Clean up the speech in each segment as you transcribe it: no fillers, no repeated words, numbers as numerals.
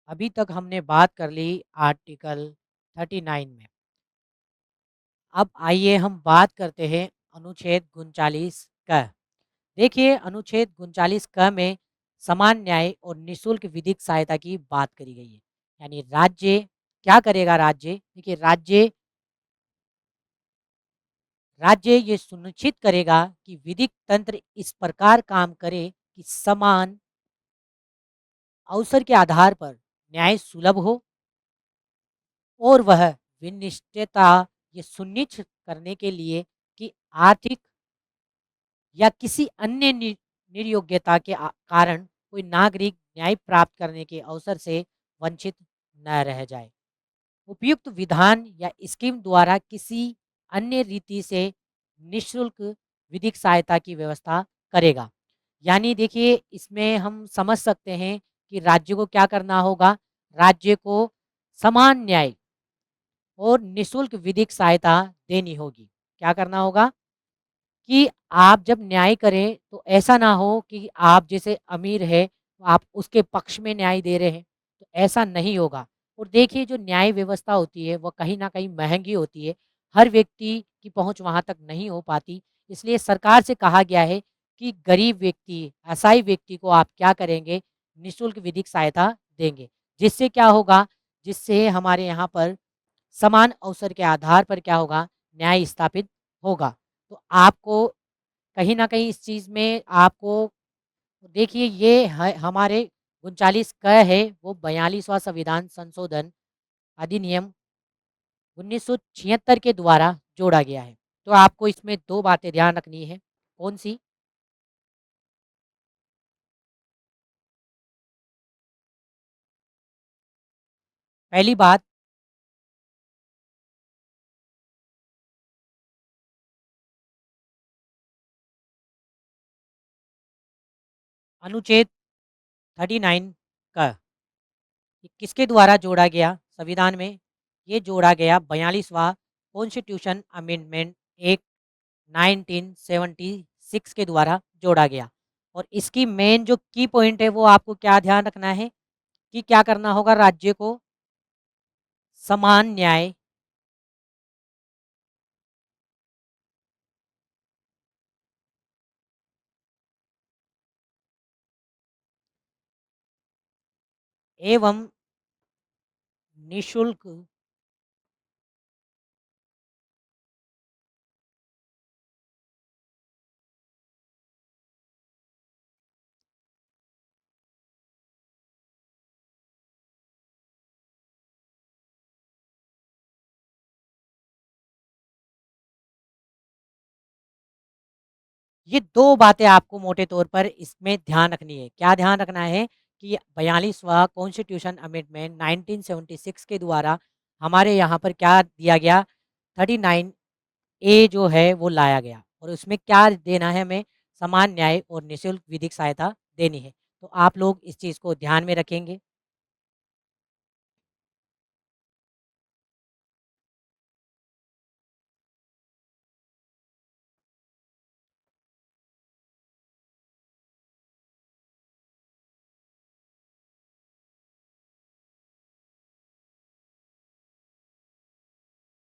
अभी तक हमने बात कर ली आर्टिकल 39 में। अब आइए हम बात करते हैं अनुच्छेद 39 क। देखिए अनुच्छेद 39 क में समान न्याय और निःशुल्क विधिक सहायता की बात करी गई है। यानी राज्य क्या करेगा? राज्य देखिए राज्य ये सुनिश्चित करेगा कि विधिक तंत्र इस प्रकार काम करे कि समान अवसर के आधार पर न्याय सुलभ हो और वह विनिष्टता ये सुनिश्चित करने के लिए कि आर्थिक या किसी अन्य निर्योग्यता के कारण कोई नागरिक न्याय प्राप्त करने के अवसर से वंचित न रह जाए। उपयुक्त विधान या स्कीम द्वारा किसी अन्य रीति से निःशुल्क विधिक सहायता की व्यवस्था करेगा। यानी देखिए इसमें हम समझ सकते हैं कि राज्य को क्या करना होगा? राज्य को समान न्याय और निःशुल्क विधिक सहायता देनी होगी। क्या करना होगा? कि आप जब न्याय करें तो ऐसा ना हो कि आप जैसे अमीर है तो आप उसके पक्ष में न्याय दे रहे हैं, तो ऐसा नहीं होगा। और देखिए जो न्याय व्यवस्था होती है वो कहीं ना कहीं महंगी होती है, हर व्यक्ति की पहुंच वहां तक नहीं हो पाती। इसलिए सरकार से कहा गया है कि गरीब व्यक्ति, असहाय व्यक्ति को आप क्या करेंगे? निःशुल्क विधिक सहायता देंगे। जिससे क्या होगा? जिससे हमारे यहाँ पर समान अवसर के आधार पर क्या होगा? न्याय स्थापित होगा। तो आपको कहीं न कहीं इस चीज़ में आपको देखिए ये है हमारे 39 क है वो 42वां संविधान संशोधन अधिनियम 1976 के द्वारा जोड़ा गया है। तो आपको इसमें 2 बातें ध्यान रखनी है। कौन-सी? पहली बात, अनुच्छेद 39 क ये किसके द्वारा जोड़ा गया संविधान में? ये जोड़ा गया 42वां कॉन्स्टिट्यूशन अमेंडमेंट एक्ट 1976 के द्वारा जोड़ा गया। और इसकी मेन जो की पॉइंट है वो आपको क्या ध्यान रखना है कि क्या करना होगा? राज्य को समान न्याय एवं निःशुल्क ये 2 बातें आपको मोटे तौर पर इसमें ध्यान रखनी है। क्या ध्यान रखना है? कि 42वां कॉन्स्टिट्यूशन अमेंडमेंट 1976 के द्वारा हमारे यहाँ पर क्या दिया गया? 39 ए जो है वो लाया गया और उसमें क्या देना है हमें? समान न्याय और निःशुल्क विधिक सहायता देनी है। तो आप लोग इस चीज़ को ध्यान में रखेंगे।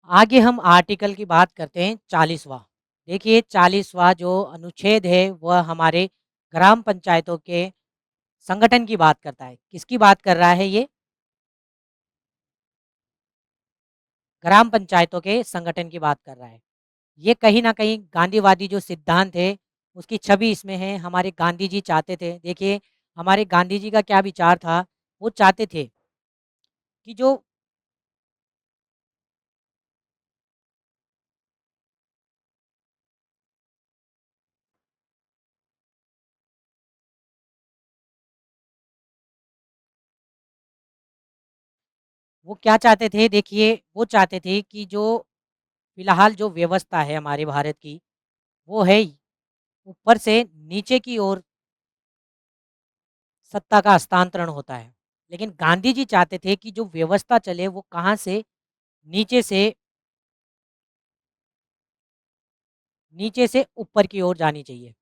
आगे हम आर्टिकल की बात करते हैं 40वां। देखिए 40वां जो अनुच्छेद है वह हमारे ग्राम पंचायतों के संगठन की बात करता है। किसकी बात कर रहा है ये? ग्राम पंचायतों के संगठन की बात कर रहा है। ये कहीं न कहीं गांधीवादी जो सिद्धांत है उसकी छवि इसमें है। हमारे गांधी जी चाहते थे, देखिए हमारे गांधी जी का क्या विचार था? वो चाहते थे कि जो वो क्या चाहते थे? देखिए वो चाहते थे कि जो फिलहाल जो व्यवस्था है हमारे भारत की वो है ऊपर से नीचे की ओर सत्ता का हस्तांतरण होता है। लेकिन गांधी जी चाहते थे कि जो व्यवस्था चले वो कहाँ से? नीचे से नीचे से ऊपर की ओर जानी चाहिए।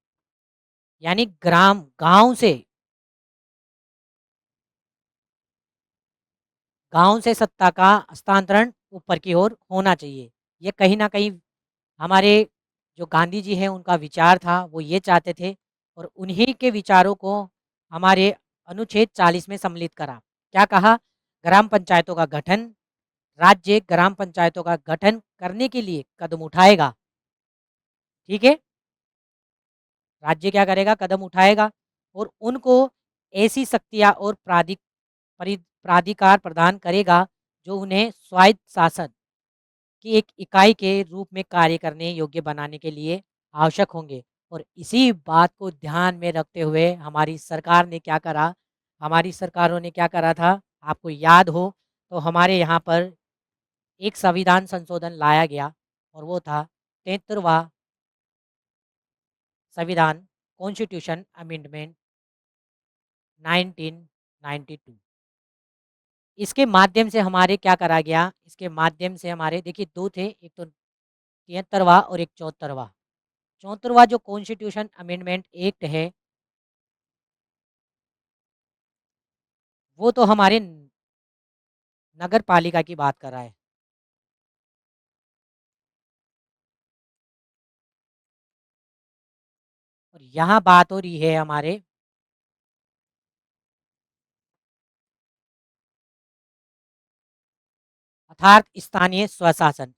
यानी ग्राम गाँव से गाँव से सत्ता का हस्तांतरण ऊपर की ओर होना चाहिए। ये कहीं न कहीं हमारे जो गांधी जी हैं उनका विचार था, वो ये चाहते थे और उन्हीं के विचारों को हमारे अनुच्छेद 40 में सम्मिलित करा। क्या कहा? ग्राम पंचायतों का गठन, राज्य ग्राम पंचायतों का गठन करने के लिए कदम उठाएगा, ठीक है? राज्य क्या करेगा? कदम उठाएगा और उनको ऐसी शक्तियाँ और प्राधिकार प्रदान करेगा, जो उन्हें स्वायत्त शासन की एक इकाई के रूप में कार्य करने योग्य बनाने के लिए आवश्यक होंगे। और इसी बात को ध्यान में रखते हुए हमारी सरकार ने क्या करा, हमारी सरकारों ने क्या करा था, आपको याद हो तो हमारे यहाँ पर एक संविधान संशोधन लाया गया और वो था 73वां संविधान कॉन्स्टिट्यूशन अमेंडमेंट 1992। इसके माध्यम से हमारे क्या करा गया, इसके माध्यम से हमारे देखिए 2 थे, एक तो 73वां और एक 74वां। 74वां जो कॉन्स्टिट्यूशन अमेंडमेंट एक्ट है, वो तो हमारे नगर पालिका की बात कर रहा है। और यहाँ बात हो रही है हमारे अर्थात स्थानीय स्वशासन।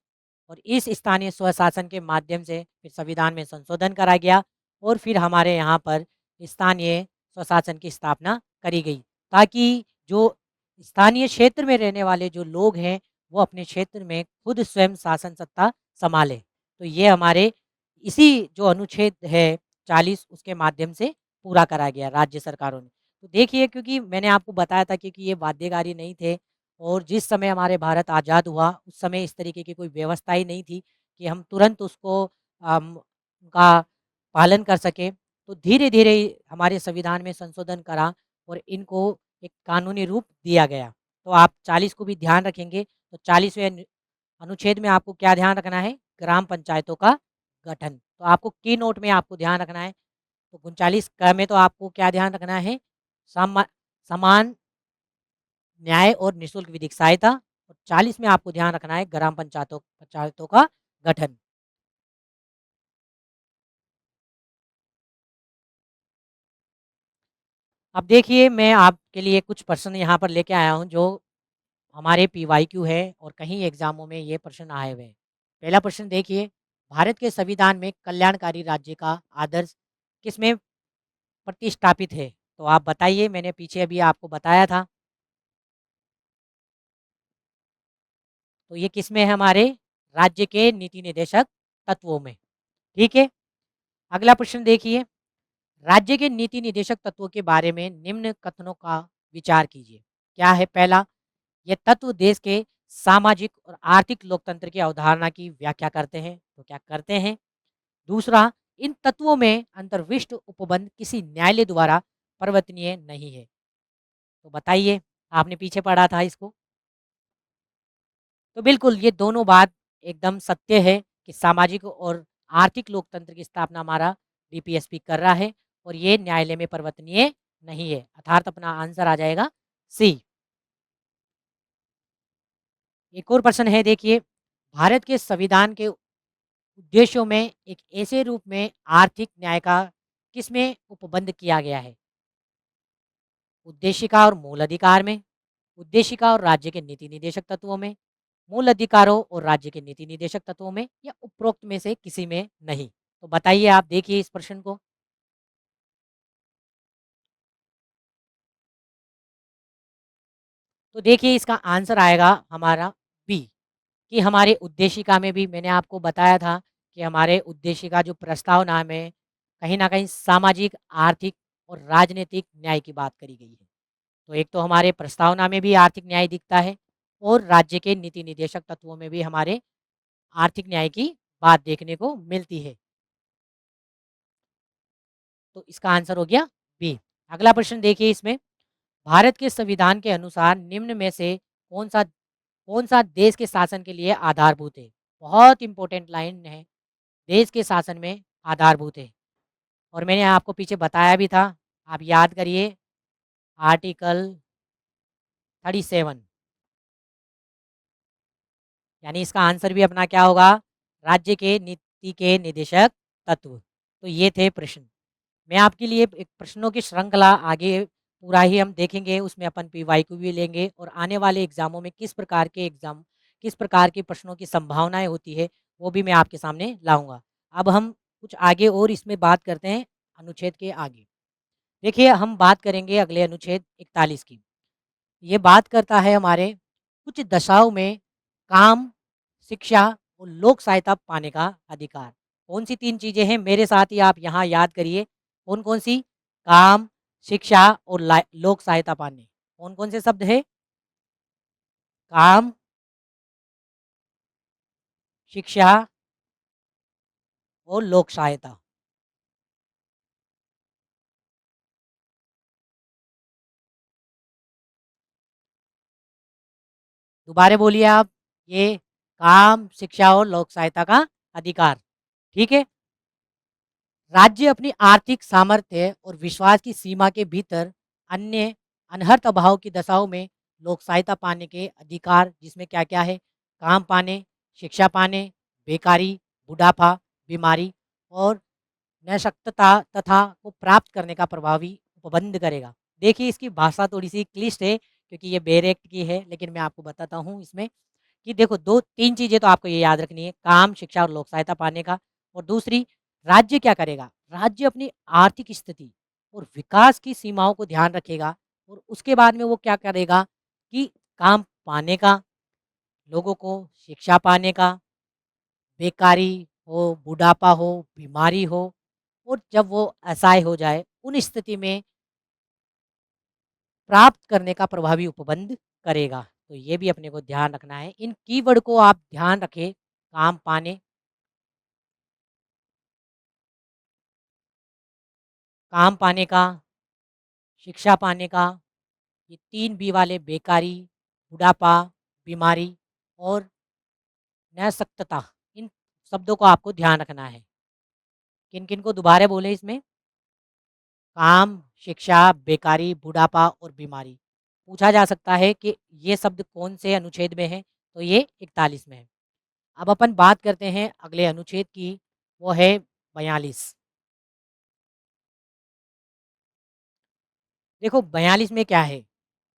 और इस स्थानीय स्वशासन के माध्यम से फिर संविधान में संशोधन करा गया और फिर हमारे यहाँ पर स्थानीय स्वशासन की स्थापना करी गई, ताकि जो स्थानीय क्षेत्र में रहने वाले जो लोग हैं वो अपने क्षेत्र में खुद स्वयं शासन सत्ता संभालें। तो ये हमारे इसी जो अनुच्छेद है 40 उसके माध्यम से पूरा करा गया राज्य सरकारों ने। तो देखिए, क्योंकि मैंने आपको बताया था क्योंकि ये बाध्यकारी नहीं थे और जिस समय हमारे भारत आज़ाद हुआ उस समय इस तरीके की कोई व्यवस्था ही नहीं थी कि हम तुरंत उसको उनका पालन कर सकें। तो धीरे-धीरे हमारे संविधान में संशोधन करा और इनको एक कानूनी रूप दिया गया। तो आप 40 को भी ध्यान रखेंगे, तो 40वें अनुच्छेद में आपको क्या ध्यान रखना है? ग्राम पंचायतों का गठन। तो आपको की नोट में आपको ध्यान रखना है। तो 39 क में तो आपको क्या ध्यान रखना है? समा समान न्याय और निःशुल्क विधिक सहायता। और 40 में आपको ध्यान रखना है ग्राम पंचायतों पंचायतों का गठन। अब देखिए, मैं आपके लिए कुछ प्रश्न यहाँ पर लेके आया हूँ जो हमारे पीवाईक्यू है और कहीं एग्जामों में ये प्रश्न आए हुए हैं। पहला प्रश्न देखिए, भारत के संविधान में कल्याणकारी राज्य का आदर्श किसमें प्रतिस्थापित है? तो आप बताइए, मैंने पीछे अभी आपको बताया था। तो ये किसमें है हमारे? राज्य के नीति निर्देशक तत्वों में। ठीक है? अगला प्रश्न देखिए, राज्य के नीति निर्देशक तत्वों के बारे में निम्न कथनों का विचार कीजिए। क्या है? पहला, ये तत्व देश के सामाजिक और आर्थिक लोकतंत्र की अवधारणा की व्याख्या करते हैं। तो क्या करते हैं? दूसरा, इन तत्वों में अंतर्विष्ट उपबंध किसी न्यायालय द्वारा परिवर्तनीय नहीं है। तो बताइए, आपने पीछे पढ़ा था इसको। तो बिल्कुल ये दोनों बात एकदम सत्य है कि सामाजिक और आर्थिक लोकतंत्र की स्थापना हमारा डीपीएसपी कर रहा है और ये न्यायालय में परिवर्तनीय नहीं है। अर्थात अपना आंसर आ जाएगा सी। एक और प्रश्न है देखिए, भारत के संविधान के उद्देश्यों में एक ऐसे रूप में आर्थिक न्याय का किसमें उपबंध किया गया है? उद्देशिका और मूल अधिकार में, उद्देशिका और राज्य के नीति निदेशक तत्वों में, मूल अधिकारों और राज्य के नीति निदेशक तत्वों में, या उपरोक्त में से किसी में नहीं। तो बताइए, आप देखिए इस प्रश्न को। तो देखिए इसका आंसर आएगा हमारा बी, कि हमारे उद्देशिका में भी मैंने आपको बताया था कि हमारे उद्देशिका जो प्रस्तावना में कहीं न कहीं सामाजिक, आर्थिक और राजनीतिक न्याय की बात करी गई है। तो एक तो हमारे प्रस्तावना में भी आर्थिक न्याय दिखता है और राज्य के नीति निर्देशक तत्वों में भी हमारे आर्थिक न्याय की बात देखने को मिलती है। तो इसका आंसर हो गया बी। अगला प्रश्न देखिए इसमें, भारत के संविधान के अनुसार निम्न में से कौन सा देश के शासन के लिए आधारभूत है? बहुत इंपॉर्टेंट लाइन है, देश के शासन में आधारभूत है। और मैंने आपको पीछे बताया भी था, आप याद करिए, आर्टिकल 37। यानी इसका आंसर भी अपना क्या होगा? राज्य के नीति के निदेशक तत्व। तो ये थे प्रश्न। मैं आपके लिए एक प्रश्नों की श्रृंखला आगे पूरा ही हम देखेंगे, उसमें अपन पीवाईक्यू भी लेंगे और आने वाले एग्ज़ामों में किस प्रकार के प्रश्नों की संभावनाएँ होती है, वो भी मैं आपके सामने लाऊँगा। अब हम कुछ आगे और इसमें बात करते हैं अनुच्छेद के आगे। देखिए, हम बात करेंगे अगले अनुच्छेद 41 की। ये बात करता है हमारे कुछ दशाओं में काम, शिक्षा और लोक सहायता पाने का अधिकार। कौन-सी 3 चीज़ें हैं? मेरे साथ ही आप यहाँ याद करिए। कौन-कौन सी? काम, शिक्षा और लोक सहायता पाने। कौन-कौन से शब्द हैं? काम, शिक्षा और लोक सहायता। दोबारा बोलिए आप। ये काम, शिक्षा और लोक सहायता का अधिकार। ठीक है? राज्य अपनी आर्थिक सामर्थ्य और विश्वास की सीमा के भीतर अन्य अनहर्त अभाव की दशाओं में लोक सहायता पाने के अधिकार, जिसमें क्या-क्या है? काम पाने, शिक्षा पाने, बेकारी, बुढ़ापा, बीमारी और निःशक्तता तथा को प्राप्त करने का प्रभावी उपबंध करेगा। देखिए, इसकी भाषा थोड़ी-सी क्लिष्ट है क्योंकि ये बेर एक्ट की है, लेकिन मैं आपको बताता हूँ इसमें कि देखो 2-3 चीज़ें तो आपको ये याद रखनी है, काम, शिक्षा और लोक सहायता पाने का। और दूसरी, राज्य क्या करेगा? राज्य अपनी आर्थिक स्थिति और विकास की सीमाओं को ध्यान रखेगा और उसके बाद में वो क्या करेगा कि काम पाने का, लोगों को शिक्षा पाने का, बेकारी हो, बुढ़ापा हो, बीमारी हो और जब वो असहाय हो जाए, उन स्थिति में प्राप्त करने का प्रभावी उपबंध करेगा। तो ये भी अपने को ध्यान रखना है। इन कीवर्ड को आप ध्यान रखें, काम पाने, काम पाने का, शिक्षा पाने का, ये 3 बी वाले बेकारी, बुढ़ापा, बीमारी और निःशक्तता, इन शब्दों को आपको ध्यान रखना है। किन-किन को दोबारा बोले इसमें? काम, शिक्षा, बेकारी, बुढ़ापा और बीमारी। पूछा जा सकता है कि ये शब्द कौन से अनुच्छेद में है? तो ये 41 में है। अब अपन बात करते हैं अगले अनुच्छेद की, वो है 42। देखो 42 में क्या है?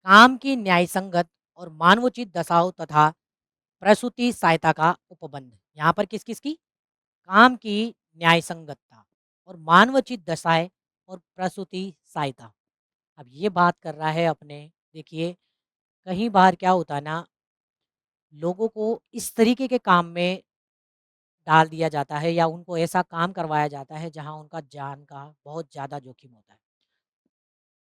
काम की न्यायसंगत और मानवोचित दशाओं तथा प्रसूति सहायता का उपबंध। यहाँ पर किस-किस की? काम की न्यायसंगतता और मानवोचित दशाएँ और प्रसूति सहायता। अब ये बात कर रहा है अपने, देखिए कई बार क्या होता है ना, लोगों को इस तरीके के काम में डाल दिया जाता है या उनको ऐसा काम करवाया जाता है जहाँ उनका जान का बहुत ज़्यादा जोखिम होता है।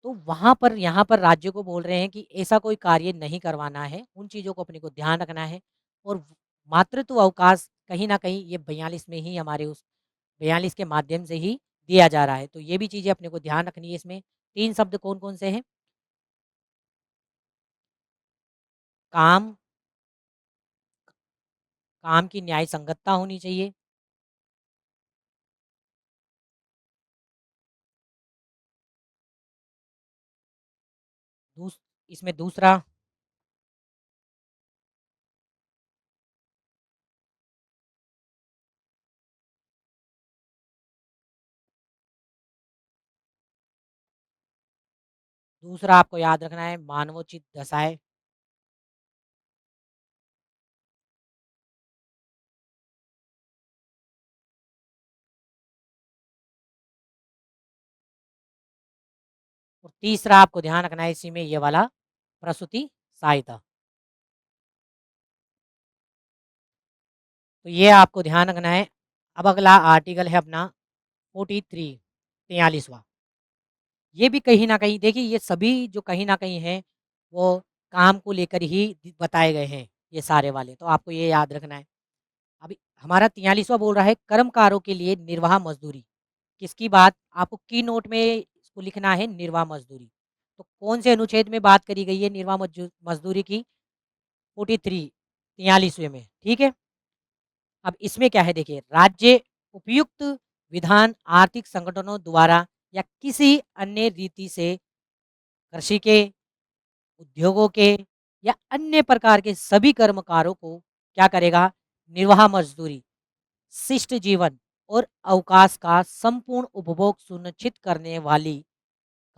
तो वहाँ पर यहाँ पर राज्य को बोल रहे हैं कि ऐसा कोई कार्य नहीं करवाना है, उन चीज़ों को अपने को ध्यान रखना है और मातृत्व अवकाश कहीं न कहीं ये 42 में ही हमारे उस 42 के माध्यम से ही दिया जा रहा है। तो ये भी चीज़ें अपने को ध्यान रखनी है इसमें। 3 शब्द कौन-कौन से हैं? काम, काम की न्याय संगतता होनी चाहिए। दूस इसमें दूसरा दूसरा आपको याद रखना है मानवोचित दशाएँ। और तीसरा आपको ध्यान रखना है इसी में ये वाला प्रसूति सहायता। तो ये आपको ध्यान रखना है। अब अगला आर्टिकल है अपना 43 43वां। ये भी कहीं न कहीं देखिए, ये सभी जो कहीं न कहीं हैं, वो काम को लेकर ही बताए गए हैं, ये सारे वाले, तो आपको ये याद रखना है। अभी हमारा 43वां बोल रहा है कर्मकारों के लिए निर्वाह मज़दूरी। किसकी बात? आपको की नोट में इसको लिखना है, निर्वाह मज़दूरी। तो कौन से अनुच्छेद में बात करी गई है निर्वाह मज़दूरी की? 43 43वें में, ठीक है? अब इसमें क्या है देखिए, राज्य उपयुक्त विधान आर्थिक संगठनों द्वारा या किसी अन्य रीति से कृषि के, उद्योगों के या अन्य प्रकार के सभी कर्मकारों को क्या करेगा? निर्वाह मज़दूरी, शिष्ट जीवन और अवकाश का संपूर्ण उपभोग सुनिश्चित करने वाली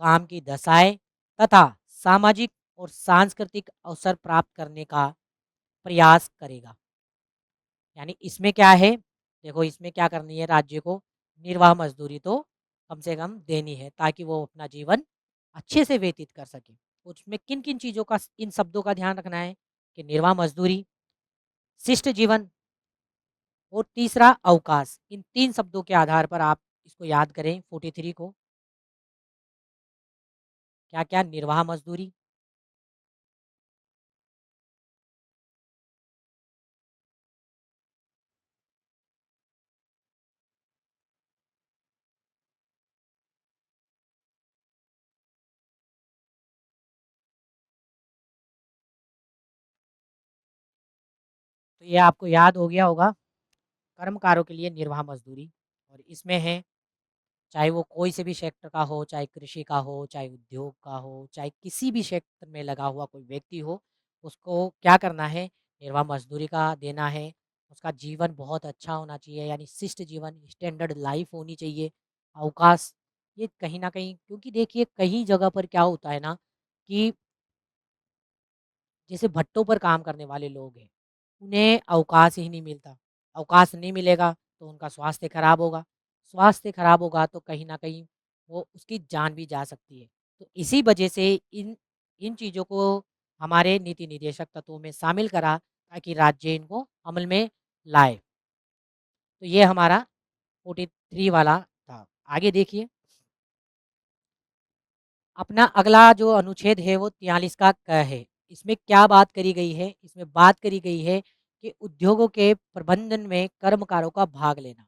काम की दशाएँ तथा सामाजिक और सांस्कृतिक अवसर प्राप्त करने का प्रयास करेगा। यानी इसमें क्या है? देखो इसमें क्या करनी है राज्य को? निर्वाह मज़दूरी तो कम से कम देनी है ताकि वो अपना जीवन अच्छे से व्यतीत कर सके। उसमें किन-किन चीज़ों का इन शब्दों का ध्यान रखना है कि निर्वाह मज़दूरी, शिष्ट जीवन और तीसरा अवकाश। इन 3 शब्दों के आधार पर आप इसको याद करें 43 को। क्या-क्या? निर्वाह मज़दूरी, तो ये आपको याद हो गया होगा, कर्मकारों के लिए निर्वाह मज़दूरी और इसमें है चाहे वो कोई से भी सेक्टर का हो, चाहे कृषि का हो, चाहे उद्योग का हो, चाहे किसी भी क्षेत्र में लगा हुआ कोई व्यक्ति हो, उसको क्या करना है, निर्वाह मज़दूरी का देना है। उसका जीवन बहुत अच्छा होना चाहिए यानी शिष्ट जीवन, स्टैंडर्ड लाइफ़ होनी चाहिए। अवकाश, ये कहीं न कहीं क्योंकि देखिए कई जगह पर क्या होता है ना कि जैसे भट्टों पर काम करने वाले लोग हैं, उन्हें अवकाश ही नहीं मिलता। अवकाश नहीं मिलेगा तो उनका स्वास्थ्य खराब होगा। स्वास्थ्य खराब होगा तो कहीं न कहीं वो उसकी जान भी जा सकती है। तो इसी वजह से इन इन चीज़ों को हमारे नीति निर्देशक तत्वों में शामिल करा ताकि राज्य इनको अमल में लाए। तो ये हमारा 43 वाला था। आगे देखिए, अपना अगला जो अनुच्छेद है वो 43 का क है। इसमें क्या बात करी गई है? इसमें बात करी गई है कि उद्योगों के प्रबंधन में कर्मकारों का भाग लेना।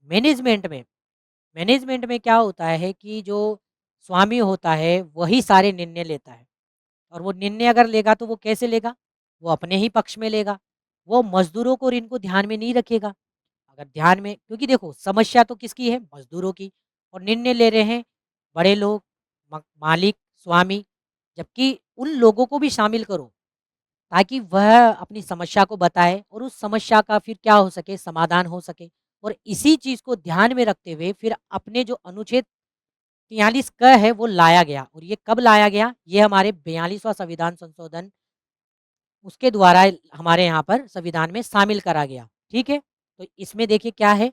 मैनेजमेंट में मैनेजमेंट में क्या होता है कि जो स्वामी होता है वही सारे निर्णय लेता है और वो निर्णय अगर लेगा तो वो कैसे लेगा? वो अपने ही पक्ष में लेगा। वो मज़दूरों को और इनको ध्यान में नहीं रखेगा। अगर ध्यान में क्योंकि देखो समस्या तो किसकी है? मज़दूरों की और निर्णय ले रहे हैं बड़े लोग, मालिक, स्वामी। जबकि उन लोगों को भी शामिल करो ताकि वह अपनी समस्या को बताए और उस समस्या का फिर क्या हो सके? समाधान हो सके। और इसी चीज़ को ध्यान में रखते हुए फिर अपने जो अनुच्छेद 43 क है वो लाया गया और ये कब लाया गया? ये हमारे 42वां संविधान संशोधन उसके द्वारा हमारे यहाँ पर संविधान में शामिल करा गया। ठीक है? तो इसमें देखिए क्या है?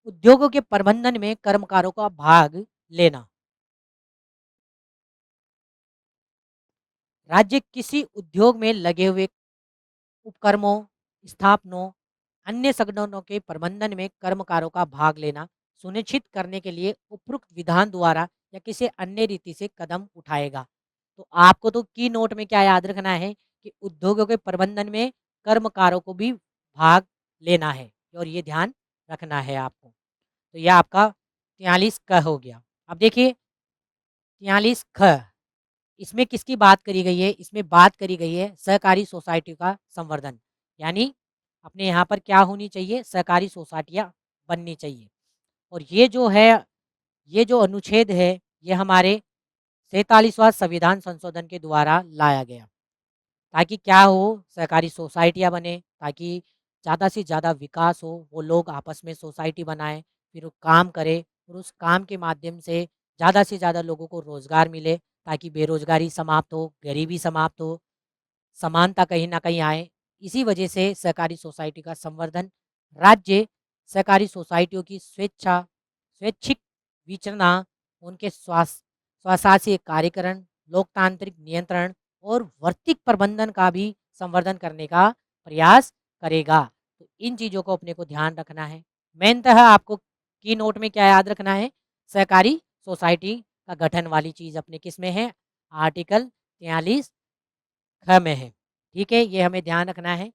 उद्योगों के प्रबंधन में कर्मकारों का भाग लेना। राज्य किसी उद्योग में लगे हुए उपक्रमों, स्थापनों, अन्य संगठनों के प्रबंधन में कर्मकारों का भाग लेना सुनिश्चित करने के लिए उपयुक्त विधान द्वारा या किसी अन्य रीति से कदम उठाएगा। तो आपको तो की नोट में क्या याद रखना है कि उद्योगों के प्रबंधन में कर्मकारों को भी भाग लेना है और ये ध्यान रखना है आपको। तो यह आपका 43 क हो गया। अब देखिए 43 ख इसमें किसकी बात करी गई है? इसमें बात करी गई है सहकारी सोसाइटी का संवर्धन। यानी अपने यहाँ पर क्या होनी चाहिए? सहकारी सोसाइटियाँ बननी चाहिए। और ये जो अनुच्छेद है, ये हमारे 47वां संविधान संशोधन के द्वारा लाया गया। ताकि क्या हो? सहकारी सोसाइटियाँ बने, ताकि ज़्यादा से ज़्यादा विकास हो, वो लोग आपस में सोसाइटी बनाएँ, फिर वो काम करें और उस काम के माध्यम से ज़्यादा लोगों को रोज़गार मिले, ताकि बेरोज़गारी समाप्त हो, गरीबी समाप्त हो, समानता कहीं न कहीं आए। इसी वजह से सहकारी सोसाइटी का संवर्धन, राज्य सहकारी सोसाइटियों की स्वैच्छिक विचरना, उनके स्वशासी कार्यकरण, लोकतांत्रिक नियंत्रण और वर्तिक प्रबंधन का भी संवर्धन करने का प्रयास करेगा। तो इन चीज़ों को अपने को ध्यान रखना है। मेनतः आपको की नोट में क्या याद रखना है? सहकारी सोसाइटी का गठन वाली चीज़ अपने किस में है? आर्टिकल 43 ख में है। ठीक है? ये हमें ध्यान रखना है।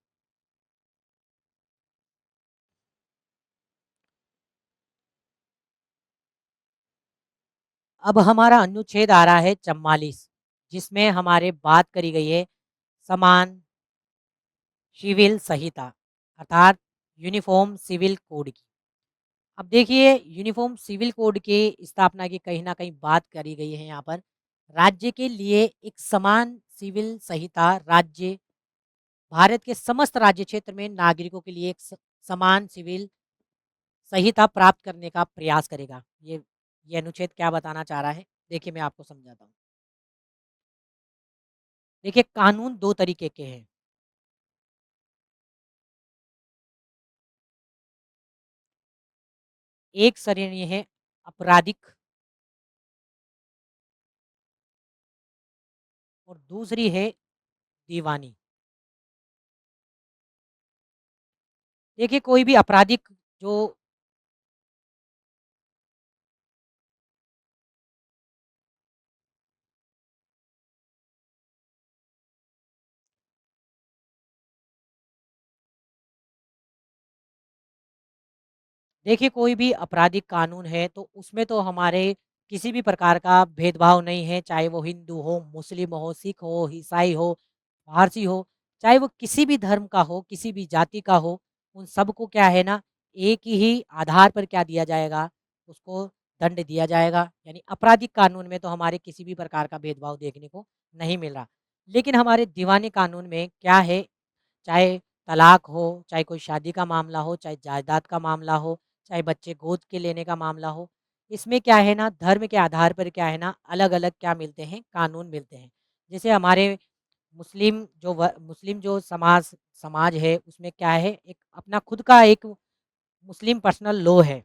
अब हमारा अनुच्छेद आ रहा है 44 जिसमें हमारे बात करी गई है समान सिविल संहिता अर्थात यूनिफॉर्म सिविल कोड की। अब देखिए यूनिफॉर्म सिविल कोड की स्थापना की कहीं न कहीं बात करी गई है यहाँ पर। राज्य के लिए एक समान सिविल संहिता राज्य भारत के समस्त राज्य क्षेत्र में नागरिकों के लिए एक समान सिविल संहिता प्राप्त करने का प्रयास करेगा। ये अनुच्छेद क्या बताना चाह रहा है? देखिए मैं आपको समझाता हूँ। देखिए कानून 2 तरीके के हैं। एक श्रेणी है आपराधिक और दूसरी है दीवानी। देखिए कोई भी आपराधिक जो देखिए कोई भी आपराधिक कानून है तो उसमें तो हमारे किसी भी प्रकार का भेदभाव नहीं है, चाहे वो हिंदू हो, मुस्लिम हो, सिख हो, ईसाई हो, पारसी हो, चाहे वो किसी भी धर्म का हो, किसी भी जाति का हो, उन सबको क्या है ना एक ही आधार पर क्या दिया जाएगा, उसको दंड दिया जाएगा। यानी आपराधिक कानून में तो हमारे किसी भी प्रकार का भेदभाव देखने को नहीं मिल रहा। लेकिन हमारे दीवानी कानून में क्या है, चाहे तलाक हो, चाहे कोई शादी का मामला हो, चाहे जायदाद का मामला हो, चाहे बच्चे गोद के लेने का मामला हो, इसमें क्या है ना धर्म के आधार पर क्या है ना अलग-अलग क्या मिलते हैं, कानून मिलते हैं। जैसे हमारे मुस्लिम जो समाज समाज है उसमें क्या है एक अपना खुद का एक मुस्लिम पर्सनल लॉ है।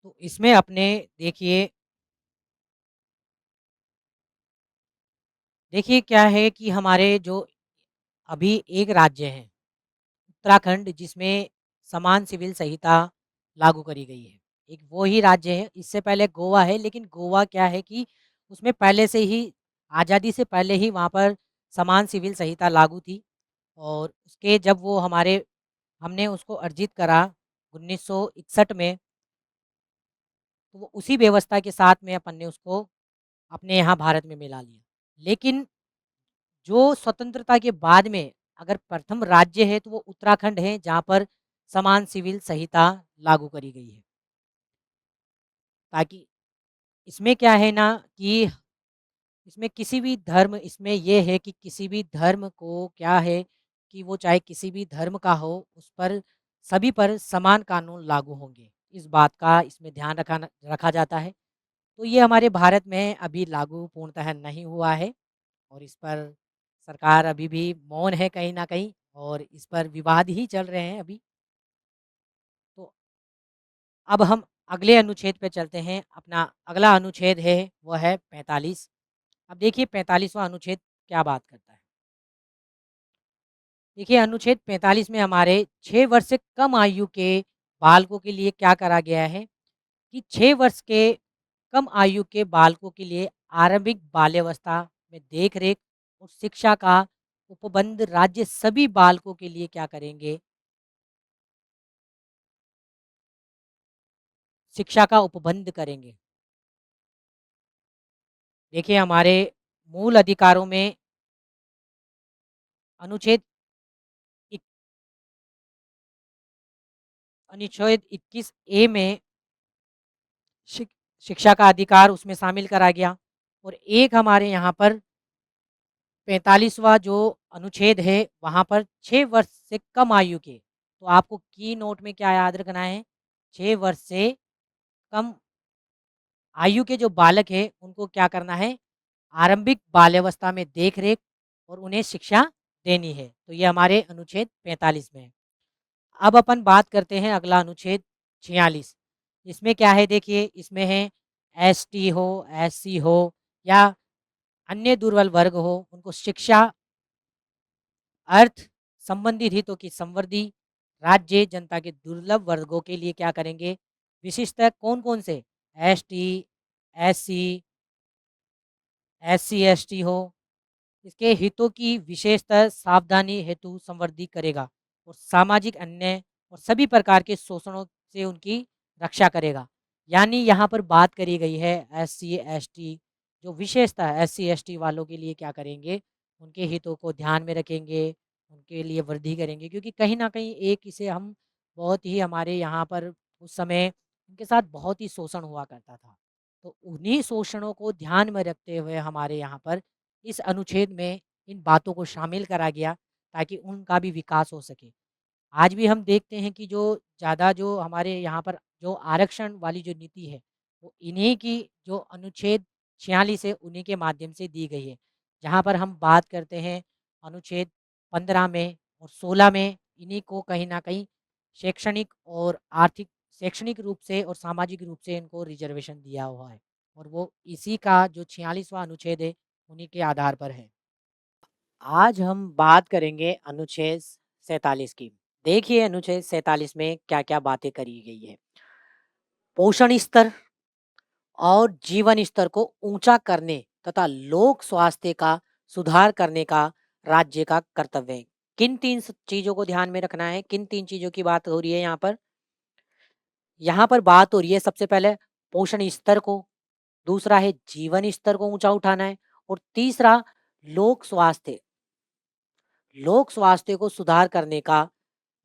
तो इसमें अपने देखिए देखिए क्या है कि हमारे जो अभी एक राज्य है उत्तराखंड जिसमें समान सिविल संहिता लागू करी गई है। एक वो ही राज्य है, इससे पहले गोवा है लेकिन गोवा क्या है कि उसमें पहले से ही आज़ादी से पहले ही वहाँ पर समान सिविल संहिता लागू थी और उसके जब वो हमारे हमने उसको अर्जित करा 1961 में, तो वो उसी व्यवस्था के साथ में अपन ने उसको अपने यहाँ भारत में मिला लिया। लेकिन जो स्वतंत्रता के बाद में अगर प्रथम राज्य है तो वो उत्तराखंड है जहाँ पर समान सिविल संहिता लागू करी गई है। ताकि इसमें क्या है ना कि इसमें किसी भी धर्म इसमें ये है कि किसी भी धर्म को क्या है कि वो चाहे किसी भी धर्म का हो उस पर सभी पर समान कानून लागू होंगे। इस बात का इसमें ध्यान रखा जाता है। तो ये हमारे भारत में अभी लागू पूर्णतः नहीं हुआ है और इस पर सरकार अभी भी मौन है कहीं न कहीं और इस पर विवाद ही चल रहे हैं अभी। तो अब हम अगले अनुच्छेद पे चलते हैं। अपना अगला अनुच्छेद है वो है 45। अब देखिए 45वाँ अनुच्छेद क्या बात करता है। देखिए अनुच्छेद 45 में हमारे 6 वर्ष से कम आयु के बालकों के लिए क्या करा गया है कि 6 वर्ष के कम आयु के बालकों के लिए आरंभिक बाल्यावस्था में देख-रेख और शिक्षा का उपबंध राज्य सभी बालकों के लिए क्या करेंगे, शिक्षा का उपबंध करेंगे। देखिए हमारे मूल अधिकारों में अनुच्छेद इक अनुच्छेद 21 ए में शिक शिक्षा का अधिकार उसमें शामिल करा गया और एक हमारे यहाँ पर 45वाँ जो अनुच्छेद है वहाँ पर 6 वर्ष से कम आयु के, तो आपको की नोट में क्या याद रखना है, 6 वर्ष से कम आयु के जो बालक हैं उनको क्या करना है, आरंभिक बाल्यावस्था में देख-रेख और उन्हें शिक्षा देनी है। तो ये हमारे अनुच्छेद 45 में है। अब अपन बात करते हैं अगला अनुच्छेद 46। इसमें क्या है देखिए, इसमें है एसटी हो, एससी हो या अन्य दुर्बल वर्ग हो, उनको शिक्षा, अर्थ संबंधित हितों की संवर्धी, राज्य जनता के दुर्लभ वर्गों के लिए क्या करेंगे, विशिष्टतः कौन-कौन से? एसटी, एससी, एससी-एसटी हो, इसके हितों की विशेषतः सावधानी हेतु संवर्धी करेगा और सामाजिक अन्याय और सभी प्रकार के शोषणों से उनकी रक्षा करेगा। यानी यहाँ पर बात करी गई है एससी एसटी जो विशेषतः एससी एसटी वालों के लिए क्या करेंगे, उनके हितों को ध्यान में रखेंगे, उनके लिए वृद्धि करेंगे क्योंकि कहीं न कहीं एक इसे हम बहुत ही हमारे यहाँ पर उस समय उनके साथ बहुत ही शोषण हुआ करता था। तो उन्हीं शोषणों को ध्यान में रखते हुए हमारे यहाँ पर इस अनुच्छेद में इन बातों को शामिल करा गया ताकि उनका भी विकास हो सके। आज भी हम देखते हैं कि जो ज़्यादा जो हमारे यहाँ पर जो आरक्षण वाली जो नीति है, वो इन्हीं की जो अनुच्छेद 46 है, उन्हीं के माध्यम से दी गई है। जहाँ पर हम बात करते हैं अनुच्छेद 15 में और 16 में, इन्हीं को कहीं न कहीं शैक्षणिक और आर्थिक शैक्षणिक रूप से और सामाजिक रूप से इनको रिज़र्वेशन दिया हुआ है और वो इसी का जो 46वाँ अनुच्छेद है, उन्हीं के आधार पर है। आज हम बात करेंगे अनुच्छेद 47 की। देखिए अनुच्छेद 47 में क्या-क्या बातें करी गई है। पोषण स्तर और जीवन स्तर को ऊंचा करने तथा लोक स्वास्थ्य का सुधार करने का राज्य का कर्तव्य है। किन 3 चीज़ों को ध्यान में रखना है? किन 3 चीज़ों की बात हो रही है यहाँ पर? यहाँ पर बात हो रही है सबसे पहले पोषण स्तर को, दूसरा है जीवन स्तर को ऊंचा उठाना है और तीसरा लोक स्वास्थ्य लोक स्वास्थ्य को सुधार करने का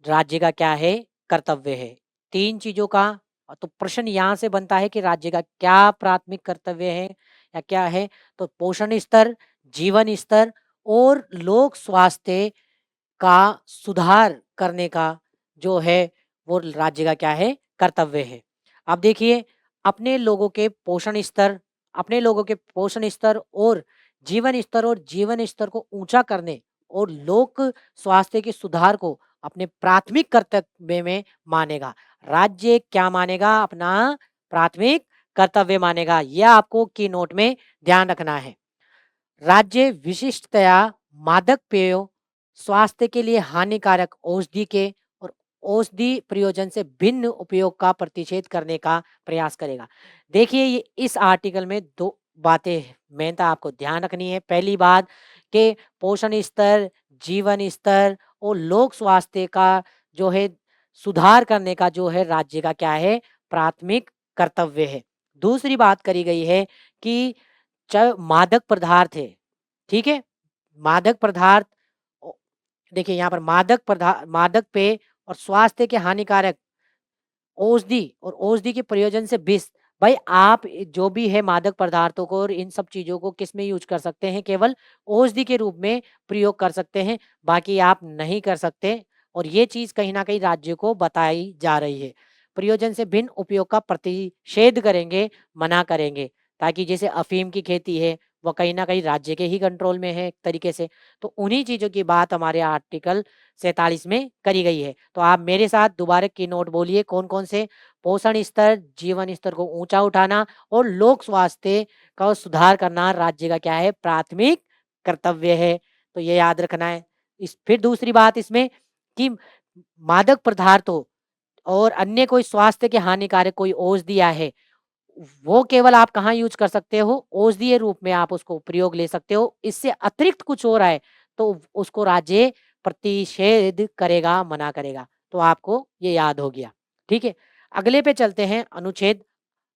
राज्य का क्या है? कर्तव्य है। 3 चीज़ों का तो प्रश्न यहाँ से बनता है कि राज्य का क्या प्राथमिक कर्तव्य है या क्या है? तो पोषण स्तर, जीवन स्तर और लोक स्वास्थ्य का सुधार करने का जो है वो राज्य का क्या है? कर्तव्य है। अब देखिए अपने लोगों के पोषण स्तर और जीवन स्तर को ऊँचा करने और लोक स्वास्थ्य के सुधार को अपने प्राथमिक कर्तव्य में मानेगा। राज्य क्या मानेगा? अपना प्राथमिक कर्तव्य मानेगा। यह आपको की नोट में ध्यान रखना है। राज्य विशिष्टतया मादक पेयों, स्वास्थ्य के लिए हानिकारक औषधि के और औषधि प्रयोजन से भिन्न उपयोग का प्रतिषेध करने का प्रयास करेगा। देखिए ये इस आर्टिकल में 2 बातें मेनता आपको ध्यान रखनी है। पहली बात कि पोषण स्तर, जीवन स्तर और लोक स्वास्थ्य का जो है सुधार करने का जो है राज्य का क्या है? प्राथमिक कर्तव्य है। दूसरी बात करी गई है कि चाहे मादक पदार्थ है, ठीक है? मादक पदार्थ ओ देखिए यहाँ पर मादक पेय और स्वास्थ्य के हानिकारक औषधि के प्रयोजन से विष भाई आप जो भी है मादक पदार्थों को और इन सब चीज़ों को किस में यूज़ कर सकते हैं? केवल औषधि के रूप में प्रयोग कर सकते हैं, बाकी आप नहीं कर सकते और ये चीज़ कहीं न कहीं राज्य को बताई जा रही है। प्रयोजन से भिन्न उपयोग का प्रतिषेध करेंगे, मना करेंगे, ताकि जैसे अफ़ीम की खेती है, वो कहीं न कहीं राज्य के ही कंट्रोल में है एक तरीके से। तो उन्हीं चीज़ों की बात हमारे आर्टिकल 47 में करी गई है। तो आप मेरे साथ दोबारा की नोट बोलिए कौन-कौन से? पोषण स्तर, जीवन स्तर को ऊँचा उठाना और लोक स्वास्थ्य का सुधार करना राज्य का क्या है? प्राथमिक कर्तव्य है। तो ये याद रखना है। फिर दूसरी बात इसमें कि मादक पदार्थों और अन्य कोई स्वास्थ्य के हानिकारक कोई औषधियाँ है, वो केवल आप कहाँ यूज़ कर सकते हो? औषधीय रूप में आप उसको प्रयोग ले सकते हो। इससे अतिरिक्त कुछ हो रहा है, तो उसको राज्य प्रतिषेध करेगा, मना करेगा। तो आपको ये याद हो गया, ठीक है? अगले पे चलते हैं अनुच्छेद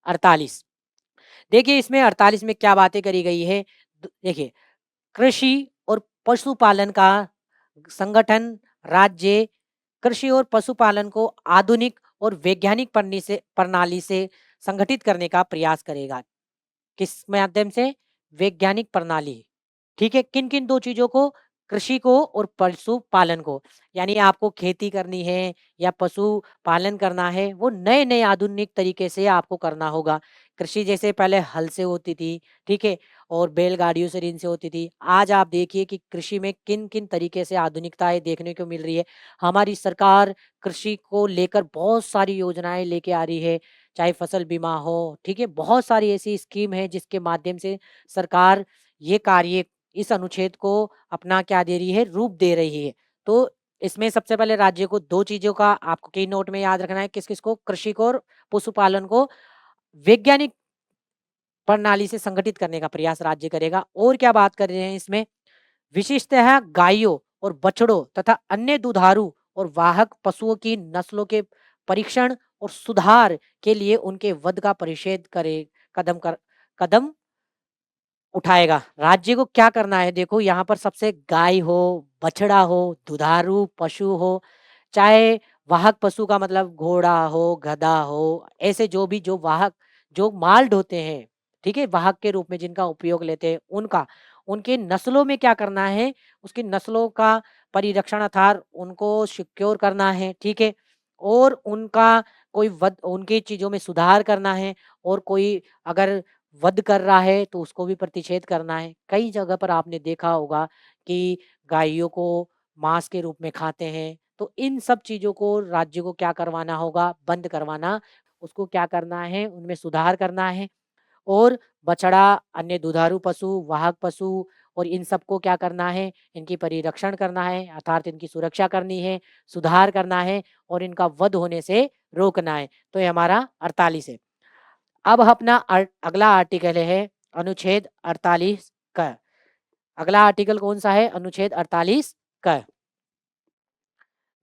48। देखिए इसमें 48 में क्या बातें करी गई है? देखिए कृषि और पशुपालन का संगठन राज्य कृषि और पशुपालन को आधुनिक और वैज्ञानिक प्रणाली से संगठित करने का प्रयास करेगा। किस माध्यम से? वैज्ञानिक प्रणाली। ठीक है? किन-किन 2 चीज़ों को? कृषि को और पशुपालन को। यानी आपको खेती करनी है या पशुपालन करना है, वो नए-नए आधुनिक तरीके से आपको करना होगा। कृषि जैसे पहले हल से होती थी, ठीक है? और बैलगाड़ियों से इनसे होती थी। आज आप देखिए कि कृषि में किन-किन तरीके से आधुनिकताएँ देखने को मिल रही है। हमारी सरकार कृषि को लेकर बहुत सारी योजनाएँ लेके आ रही है, चाहे फसल बीमा हो, ठीक है? बहुत सारी ऐसी स्कीम है जिसके माध्यम से सरकार ये कार्य इस अनुच्छेद को अपना क्या दे रही है? रूप दे रही है। तो इसमें सबसे पहले राज्य को 2 चीज़ों का आपको की नोट में याद रखना है, किस-किस को? कृषि को और पशुपालन को वैज्ञानिक प्रणाली से संगठित करने का प्रयास राज्य करेगा। और क्या बात कर रहे हैं इसमें? विशिष्टतः गायों और बछड़ों तथा अन्य दुधारू और वाहक पशुओं की नस्लों के परीक्षण और सुधार के लिए उनके वध का परिषेध करे कदम उठाएगा। राज्य को क्या करना है? देखो यहाँ पर सबसे गाय हो, बछड़ा हो, दुधारू पशु हो, चाहे वाहक पशु का मतलब घोड़ा हो, गधा हो, ऐसे जो माल ढोते हैं, ठीक है? वाहक के रूप में जिनका उपयोग लेते हैं, उनके नस्लों में क्या करना है, उसकी नस्लों का परिरक्षण अर्थात उनको सिक्योर करना है, ठीक है? और उनका कोई वध उनकी चीज़ों में सुधार करना है और कोई अगर वध कर रहा है तो उसको भी प्रतिषेध करना है। कई जगह पर आपने देखा होगा कि गायों को मांस के रूप में खाते हैं, तो इन सब चीज़ों को राज्य को क्या करवाना होगा, बंद करवाना, उसको क्या करना है, उनमें सुधार करना है और बछड़ा, अन्य दुधारू पशु, वाहक पशु और इन सबको क्या करना है, इनकी परिरक्षण करना है, अर्थात इनकी सुरक्षा करनी है, सुधार करना है और इनका वध होने से रोकना है। तो ये हमारा 48 है। अब अपना अगला आर्टिकल है अनुच्छेद 48 क। अगला आर्टिकल कौन-सा है? अनुच्छेद 48 क।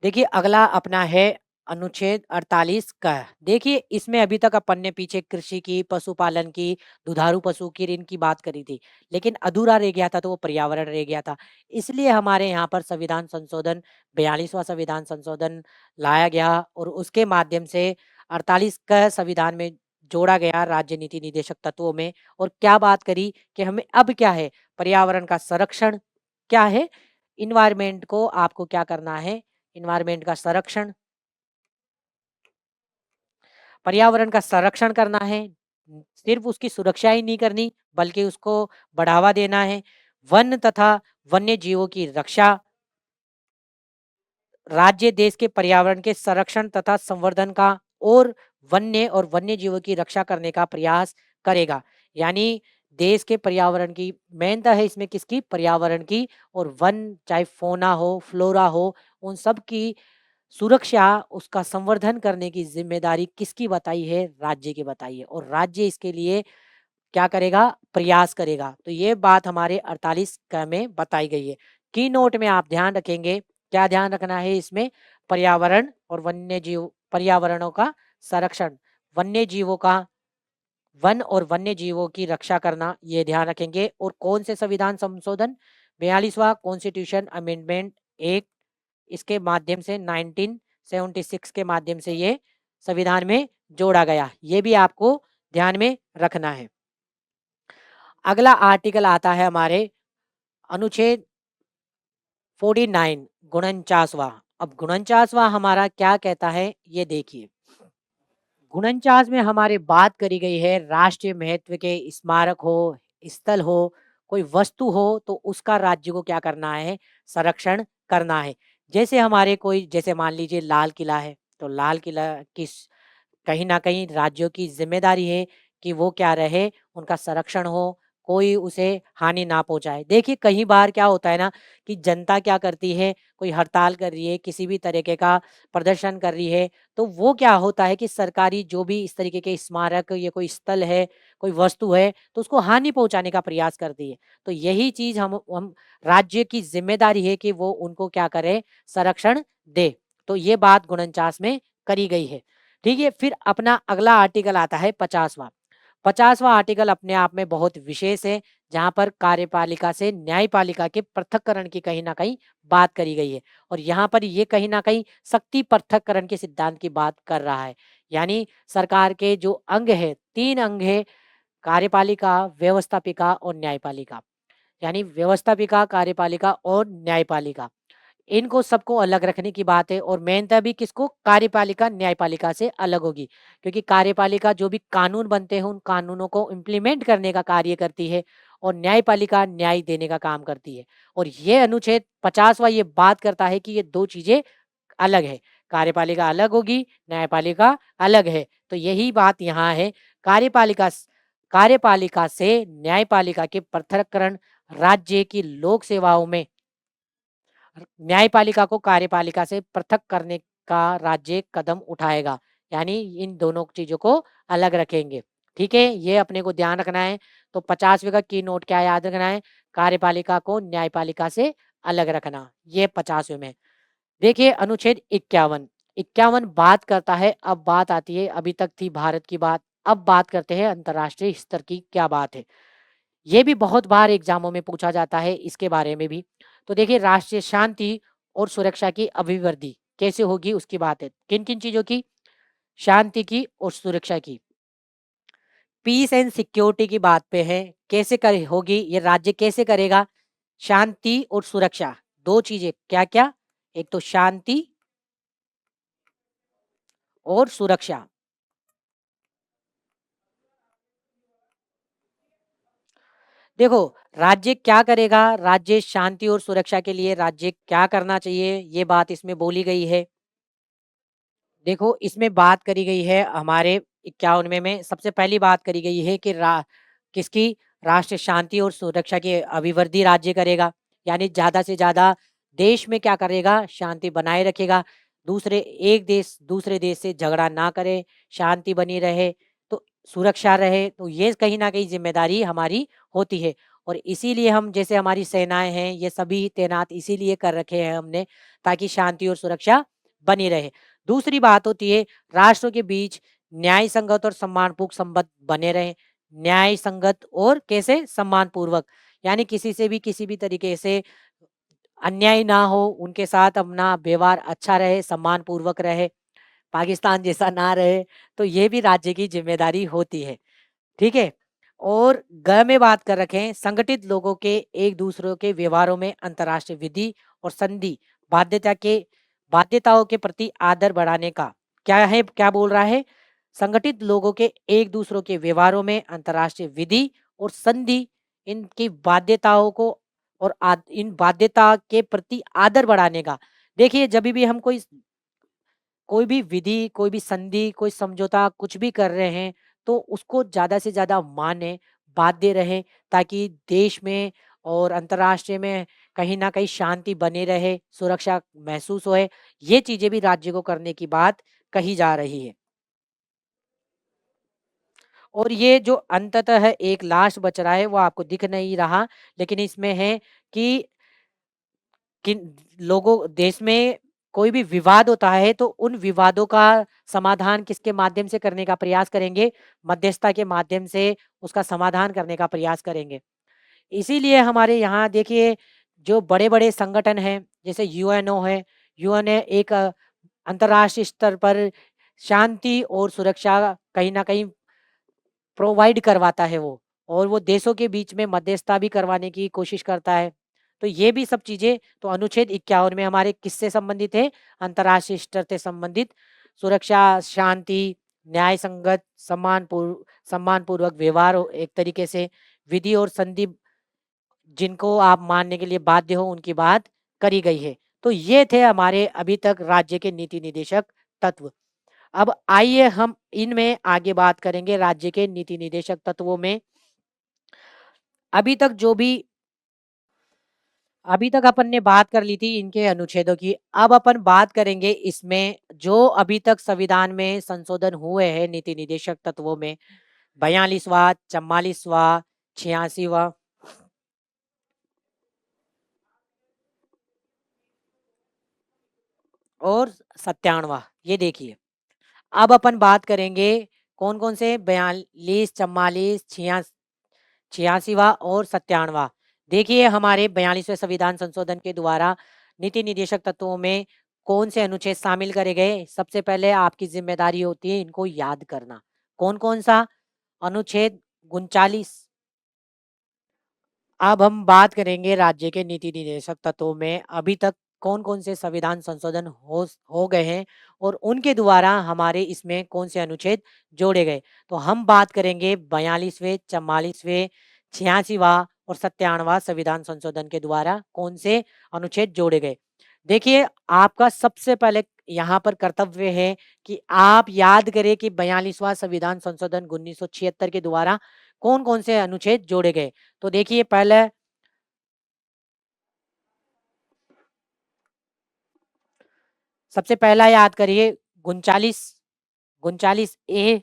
देखिए अगला अपना है अनुच्छेद 48 का। देखिए इसमें अभी तक अपन ने पीछे कृषि की, पशुपालन की, दुधारू पशु की, इनकी बात करी थी। लेकिन अधूरा रह गया था तो वो पर्यावरण रह गया था। इसलिए हमारे यहाँ पर संविधान संशोधन 42वां संविधान संशोधन लाया गया और उसके माध्यम से 48 का संविधान में जोड़ा गया राज्य नीति निदेशक तत्वों में। और क्या बात करी कि हमें अब क्या है, पर्यावरण का संरक्षण क्या है, इन्वायरमेंट को आपको क्या करना है, इन्वायरमेंट का संरक्षण, पर्यावरण का संरक्षण करना है। सिर्फ उसकी सुरक्षा ही नहीं करनी बल्कि उसको बढ़ावा देना है। वन तथा वन्य जीवों की रक्षा, राज्य देश के पर्यावरण के संरक्षण तथा संवर्धन का और वन्य जीवों की रक्षा करने का प्रयास करेगा। यानी देश के पर्यावरण की मेनता है इसमें किसकी, पर्यावरण की। और वन चाहे फोना हो, फ्लोरा हो, उन सब की सुरक्षा, उसका संवर्धन करने की ज़िम्मेदारी किसकी बताई है? राज्य की बताई है और राज्य इसके लिए क्या करेगा? प्रयास करेगा। तो ये बात हमारे 48 क में बताई गई है। की नोट में आप ध्यान रखेंगे, क्या ध्यान रखना है इसमें? पर्यावरण और वन्य जीव, पर्यावरणों का संरक्षण, वन्य जीवों का, वन और वन्य जीवों की रक्षा करना, ये ध्यान रखेंगे। और कौन से संविधान संशोधन? 42वां कॉन्स्टिट्यूशन अमेंडमेंट एक्ट, इसके माध्यम से 1976 के माध्यम से ये संविधान में जोड़ा गया। ये भी आपको ध्यान में रखना है। अगला आर्टिकल आता है हमारे अनुच्छेद 49 49वां। अब 49वां हमारा क्या कहता है ये देखिए। 49 में हमारे बात करी गई है राष्ट्रीय महत्व के स्मारक हो, स्थल हो, कोई वस्तु हो तो उसका राज्य को क्या करना है? संरक्षण करना है। जैसे हमारे कोई, जैसे मान लीजिए लाल किला है, तो लाल किला की कहीं न कहीं राज्यों की ज़िम्मेदारी है कि वो क्या रहे, उनका संरक्षण हो, कोई उसे हानि ना पहुँचाए। देखिए कई बार क्या होता है ना कि जनता क्या करती है, कोई हड़ताल कर रही है, किसी भी तरीके का प्रदर्शन कर रही है, तो वो क्या होता है कि सरकारी जो भी इस तरीके के स्मारक या कोई स्थल है, कोई वस्तु है, तो उसको हानि पहुँचाने का प्रयास करती है। तो यही चीज़ हम राज्य की ज़िम्मेदारी है कि वो उनको क्या करे, संरक्षण दे। तो ये बात 49 में करी गई है। ठीक है, फिर अपना अगला आर्टिकल आता है 50वां। 50वां आर्टिकल अपने आप में बहुत विशेष है, जहाँ पर कार्यपालिका से न्यायपालिका के पृथक्करण की कहीं न कहीं बात करी गई है। और यहाँ पर ये कहीं न कहीं शक्ति पृथक्करण के सिद्धांत की बात कर रहा है। यानी सरकार के जो अंग है, 3 अंग है, कार्यपालिका, व्यवस्थापिका और न्यायपालिका। यानी व्यवस्थापिका, कार्यपालिका और न्यायपालिका। इनको सबको अलग रखने की बात है और मेनता भी किसको, कार्यपालिका न्यायपालिका से अलग होगी। क्योंकि कार्यपालिका जो भी कानून बनते हैं उन कानूनों को इम्प्लीमेंट करने का कार्य करती है और न्यायपालिका न्याय देने का काम करती है। और ये अनुच्छेद 50वां ये बात करता है कि ये दो चीजें अलग है, कार्यपालिका अलग होगी, न्यायपालिका अलग है। तो यही बात यहाँ है, कार्यपालिका कार्यपालिका से न्यायपालिका के पृथक्करण राज्य की लोक सेवाओं में न्यायपालिका को कार्यपालिका से पृथक करने का राज्य कदम उठाएगा। यानी इन दोनों चीजों को अलग रखेंगे। ठीक है, ये अपने को ध्यान रखना है। तो 50वें का की नोट क्या याद रखना है? कार्यपालिका को न्यायपालिका से अलग रखना, ये 50वें में। देखिए अनुच्छेद 51। 51 बात करता है, अब बात आती है, अभी तक थी भारत की बात, अब बात करते हैं अंतर्राष्ट्रीय स्तर की क्या बात है। ये भी बहुत बार एग्जामों में पूछा जाता है इसके बारे में भी। तो देखिए राष्ट्रीय शांति और सुरक्षा की अभिवृद्धि कैसे होगी उसकी बात है। किन किन चीजों की? शांति की और सुरक्षा की। पीस एंड सिक्योरिटी की बात पे है, कैसे कर होगी ये राज्य कैसे करेगा? शांति और सुरक्षा, 2 चीज़ें क्या-क्या? एक तो शांति और सुरक्षा। देखो, राज्य क्या करेगा? राज्य शांति और सुरक्षा के लिए राज्य क्या करना चाहिए? ये बात इसमें बोली गई है। देखो, इसमें बात करी गई है हमारे 51वें में सबसे पहली बात करी गई है कि किसकी राष्ट्र शांति और सुरक्षा की अभिवृद्धि राज्य करेगा। यानी ज़्यादा से ज़्यादा देश में क्या करेगा? शांति बनाए रखेगा। एक देश दूसरे देश से झगड़ा ना करे, शांति बनी रहे, तो सुरक्षा रहे, तो ये कहीं न कहीं ज़िम्मेदारी हमारी होती है। और इसीलिए हम जैसे हमारी सेनाएँ हैं, ये सभी तैनात इसीलिए कर रखे हैं हमने, ताकि शांति और सुरक्षा बनी रहे। दूसरी बात होती है राष्ट्रों के बीच न्याय संगत और सम्मानपूर्वक संबंध बने रहे। न्याय संगत और कैसे सम्मानपूर्वक, यानी किसी से भी किसी भी तरीके से अन्याय ना हो, उनके साथ अपना व्यवहार अच्छा रहे, सम्मानपूर्वक रहे, पाकिस्तान जैसा ना रहे, तो ये भी राज्य की जिम्मेदारी होती है। ठीक है? और ग में बात कर रखें संगठित लोगों के एक दूसरों के व्यवहारों में अंतर्राष्ट्रीय विधि और संधि बाध्यता के बाध्यताओं के प्रति आदर बढ़ाने का क्या है? क्या बोल रहा है? संगठित लोगों के एक दूसरों के व्यवहारों में अंतर्राष्ट्रीय विधि और संधि इनकी बाध्यताओं को और इन बाध्यता के प्रति आदर बढ़ाने का। देखिए, जब भी हम कोई भी विधि, कोई भी संधि, कोई समझौता कुछ भी कर रहे हैं, तो उसको ज़्यादा से ज़्यादा मानें, बाध्य रहें, ताकि देश में और अंतर्राष्ट्रीय में कहीं न कहीं शांति बनी रहे, सुरक्षा महसूस होए। ये चीज़ें भी राज्य को करने की बात कही जा रही है। और ये जो अंततः है एक लास्ट बच रहा है, वो आपको दिख नहीं रहा, लेकिन इसमें है कि किन लोगों देश में कोई भी विवाद होता है तो उन विवादों का समाधान किसके माध्यम से करने का प्रयास करेंगे? मध्यस्थता के माध्यम से उसका समाधान करने का प्रयास करेंगे। इसीलिए हमारे यहाँ देखिए जो बड़े-बड़े संगठन हैं, जैसे यूएनओ है, यूएनओ एक अंतर्राष्ट्रीय स्तर पर शांति और सुरक्षा कहीं न कहीं प्रोवाइड करवाता है वो, और वो देशों के बीच में मध्यस्थता भी करवाने की कोशिश करता है। तो ये भी सब चीज़ें तो अनुच्छेद 51 में हमारे किससे संबंधित है? अंतर्राष्ट्रीय स्तर से संबंधित सुरक्षा, शांति, न्याय संगत, सम्मानपूर्वक व्यवहार हो एक तरीके से विधि और संधि जिनको आप मानने के लिए बाध्य हो उनकी बात करी गई है। तो ये थे हमारे अभी तक राज्य के नीति निदेशक तत्व। अब आइए हम इनमें आगे बात करेंगे राज्य के नीति निदेशक तत्वों में। अभी तक जो भी अभी तक अपन ने बात कर ली थी इनके अनुच्छेदों की। अब अपन बात करेंगे इसमें जो अभी तक संविधान में संशोधन हुए हैं नीति निदेशक तत्वों में 42वां, 44वां, 86वां और 97वां। ये देखिए, अब अपन बात करेंगे कौन-कौन से 42, 44, 86वां और 97वां। देखिए हमारे 42वें संविधान संशोधन के द्वारा नीति निदेशक तत्वों में कौन से अनुच्छेद शामिल करे गए? सबसे पहले आपकी ज़िम्मेदारी होती है इनको याद करना। कौन-कौन सा? अनुच्छेद 39। अब हम बात करेंगे राज्य के नीति निदेशक तत्वों में अभी तक कौन-कौन से संविधान संशोधन हो गए हैं और उनके द्वारा हमारे इसमें कौन से अनुच्छेद जोड़े गए। तो हम बात करेंगे 42वें, 44वें, 86वां और 97वां संविधान संशोधन के द्वारा कौन से अनुच्छेद जोड़े गए। देखिए, आपका सबसे पहले यहाँ पर कर्तव्य है कि आप याद करें कि 42वां संविधान संशोधन 1976 के द्वारा कौन-कौन से अनुच्छेद जोड़े गए। तो देखिए पहले सबसे पहला याद करिए 39, 39 ए,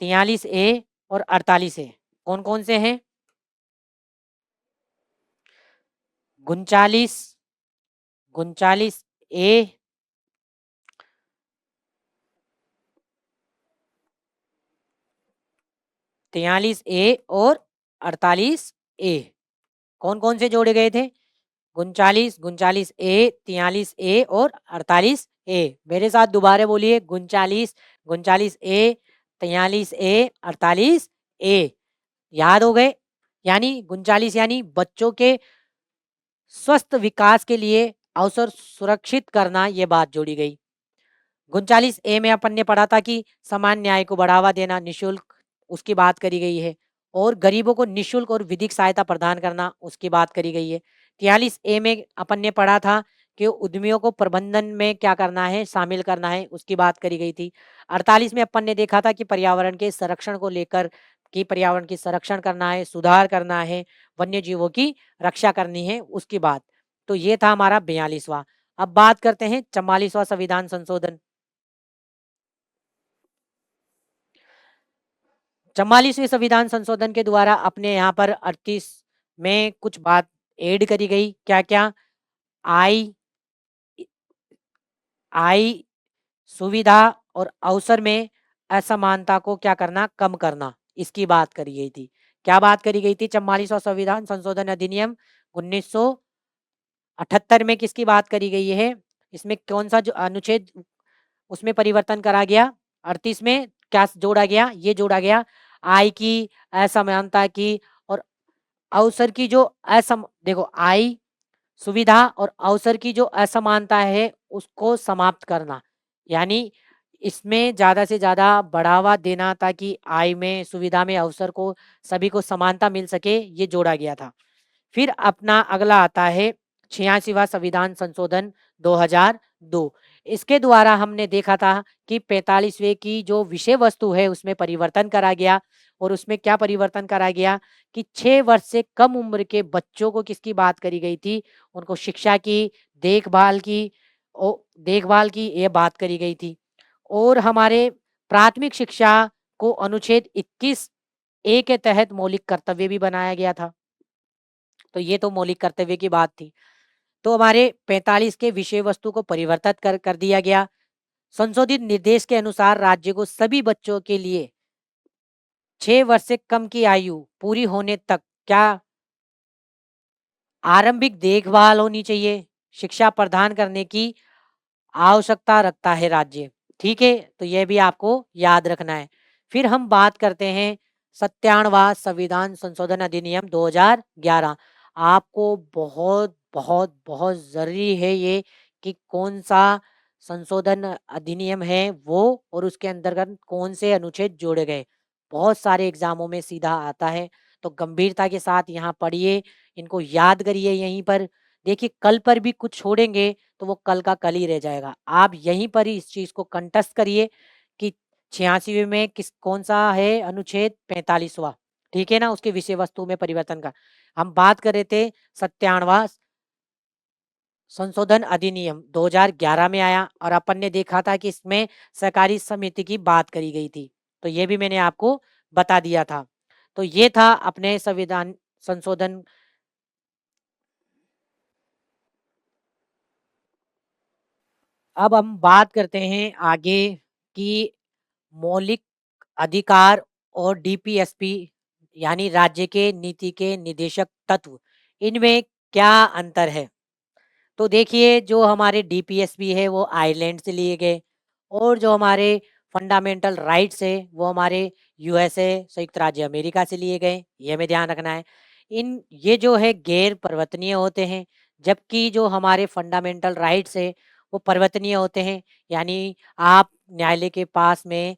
43 ए और 48 ए। कौन-कौन से हैं? 39, 39 ए, 43 ए और 48 ए। कौन-कौन से जोड़े गए थे? 39, 39 ए, 43 ए और 48 ए। मेरे साथ दोबारा बोलिए 39, 39 ए, 43 ए, 48 ए, याद हो गए? यानी 39 यानी बच्चों के स्वस्थ विकास के लिए अवसर सुरक्षित करना, ये बात जोड़ी गई। 39 ए में अपन ने पढ़ा था कि समान न्याय को बढ़ावा देना, निःशुल्क, उसकी बात करी गई है। और गरीबों को निःशुल्क और विधिक सहायता प्रदान करना, उसकी बात करी गई है। 43 ए में अपन ने पढ़ा था कि उद्यमियों को प्रबंधन में क्या करना है, शामिल करना है, उसकी बात करी गई थी। 48 में अपन ने देखा था कि पर्यावरण के संरक्षण को लेकर, कि पर्यावरण की संरक्षण करना है, सुधार करना है, वन्य जीवों की रक्षा करनी है, उसकी बात। तो ये था हमारा 42वां। अब बात करते हैं 44वां संविधान संशोधन। 44वें संविधान संशोधन के द्वारा अपने यहाँ पर 38 में कुछ बात ऐड करी गई। क्या-क्या? आई आई सुविधा और अवसर में असमानता को क्या करना, कम करना, इसकी बात करी गई थी। क्या बात करी गई थी? 44वां संविधान संशोधन अधिनियम 1978 में किसकी बात करी गई है? इसमें कौन सा जो अनुच्छेद उसमें परिवर्तन करा गया? 38 में क्या जोड़ा गया? ये जोड़ा गया आय की, असमानता की और अवसर की जो देखो, आय, सुविधा और अवसर की जो असमानता है उसको समाप्त करना। यानी इसमें ज़्यादा से ज़्यादा बढ़ावा देना ताकि आय में, सुविधा में, अवसर को, सभी को समानता मिल सके, ये जोड़ा गया था। फिर अपना अगला आता है 86वां संविधान संशोधन 2002। इसके द्वारा हमने देखा था कि 45वें की जो विषय वस्तु है उसमें परिवर्तन करा गया। और उसमें क्या परिवर्तन करा गया कि 6 वर्ष से कम उम्र के बच्चों को किसकी बात करी गई थी, उनको शिक्षा की, देखभाल की, देखभाल की ये बात करी गई थी। और हमारे प्राथमिक शिक्षा को अनुच्छेद 21 ए के तहत मौलिक कर्तव्य भी बनाया गया था। तो ये तो मौलिक कर्तव्य की बात थी। तो हमारे 45 के विषय वस्तु को परिवर्तित कर दिया गया। संशोधित निर्देश के अनुसार राज्य को सभी बच्चों के लिए 6 वर्ष से कम की आयु पूरी होने तक क्या आरंभिक देखभाल होनी चाहिए, शिक्षा प्रदान करने की आवश्यकता रखता है राज्य। ठीक है, तो यह भी आपको याद रखना है। फिर हम बात करते हैं 97वां संविधान संशोधन अधिनियम 2011। आपको बहुत बहुत बहुत जरूरी है ये कि कौन सा संशोधन अधिनियम है वो, और उसके अंतर्गत कौन से अनुच्छेद जोड़े गए। बहुत सारे एग्जामों में सीधा आता है, तो गंभीरता के साथ यहाँ पढ़िए, इनको याद करिए। यहीं पर देखिए, कल पर भी कुछ छोड़ेंगे तो वो कल का कल ही रह जाएगा। आप यहीं पर ही इस चीज़ को कंठस्थ करिए कि 86वें में किस कौन सा है अनुच्छेद 45वां, ठीक है ना? उसके विषय वस्तु में परिवर्तन का। हम बात कर रहे थे 97वां संशोधन अधिनियम 2011 में आया, और अपन ने देखा था कि इसमें सहकारी समिति की बात करी गई थी। तो ये भी मैंने आपको बता दिया था। तो ये था अपने संविधान संशोधन। अब हम बात करते हैं आगे कि मौलिक अधिकार और डीपीएसपी यानी राज्य के नीति के निदेशक तत्व, इनमें क्या अंतर है? तो देखिए, जो हमारे डीपीएसपी है वो आयरलैंड से लिए गए, और जो हमारे फंडामेंटल राइट्स है वो हमारे यूएसए, संयुक्त राज्य अमेरिका से लिए गए। ये हमें ध्यान रखना है। ये जो है गैर परिवर्तनीय होते हैं, जबकि जो हमारे फंडामेंटल राइट्स है वो परिवर्तनीय होते हैं। यानी आप न्यायालय के पास में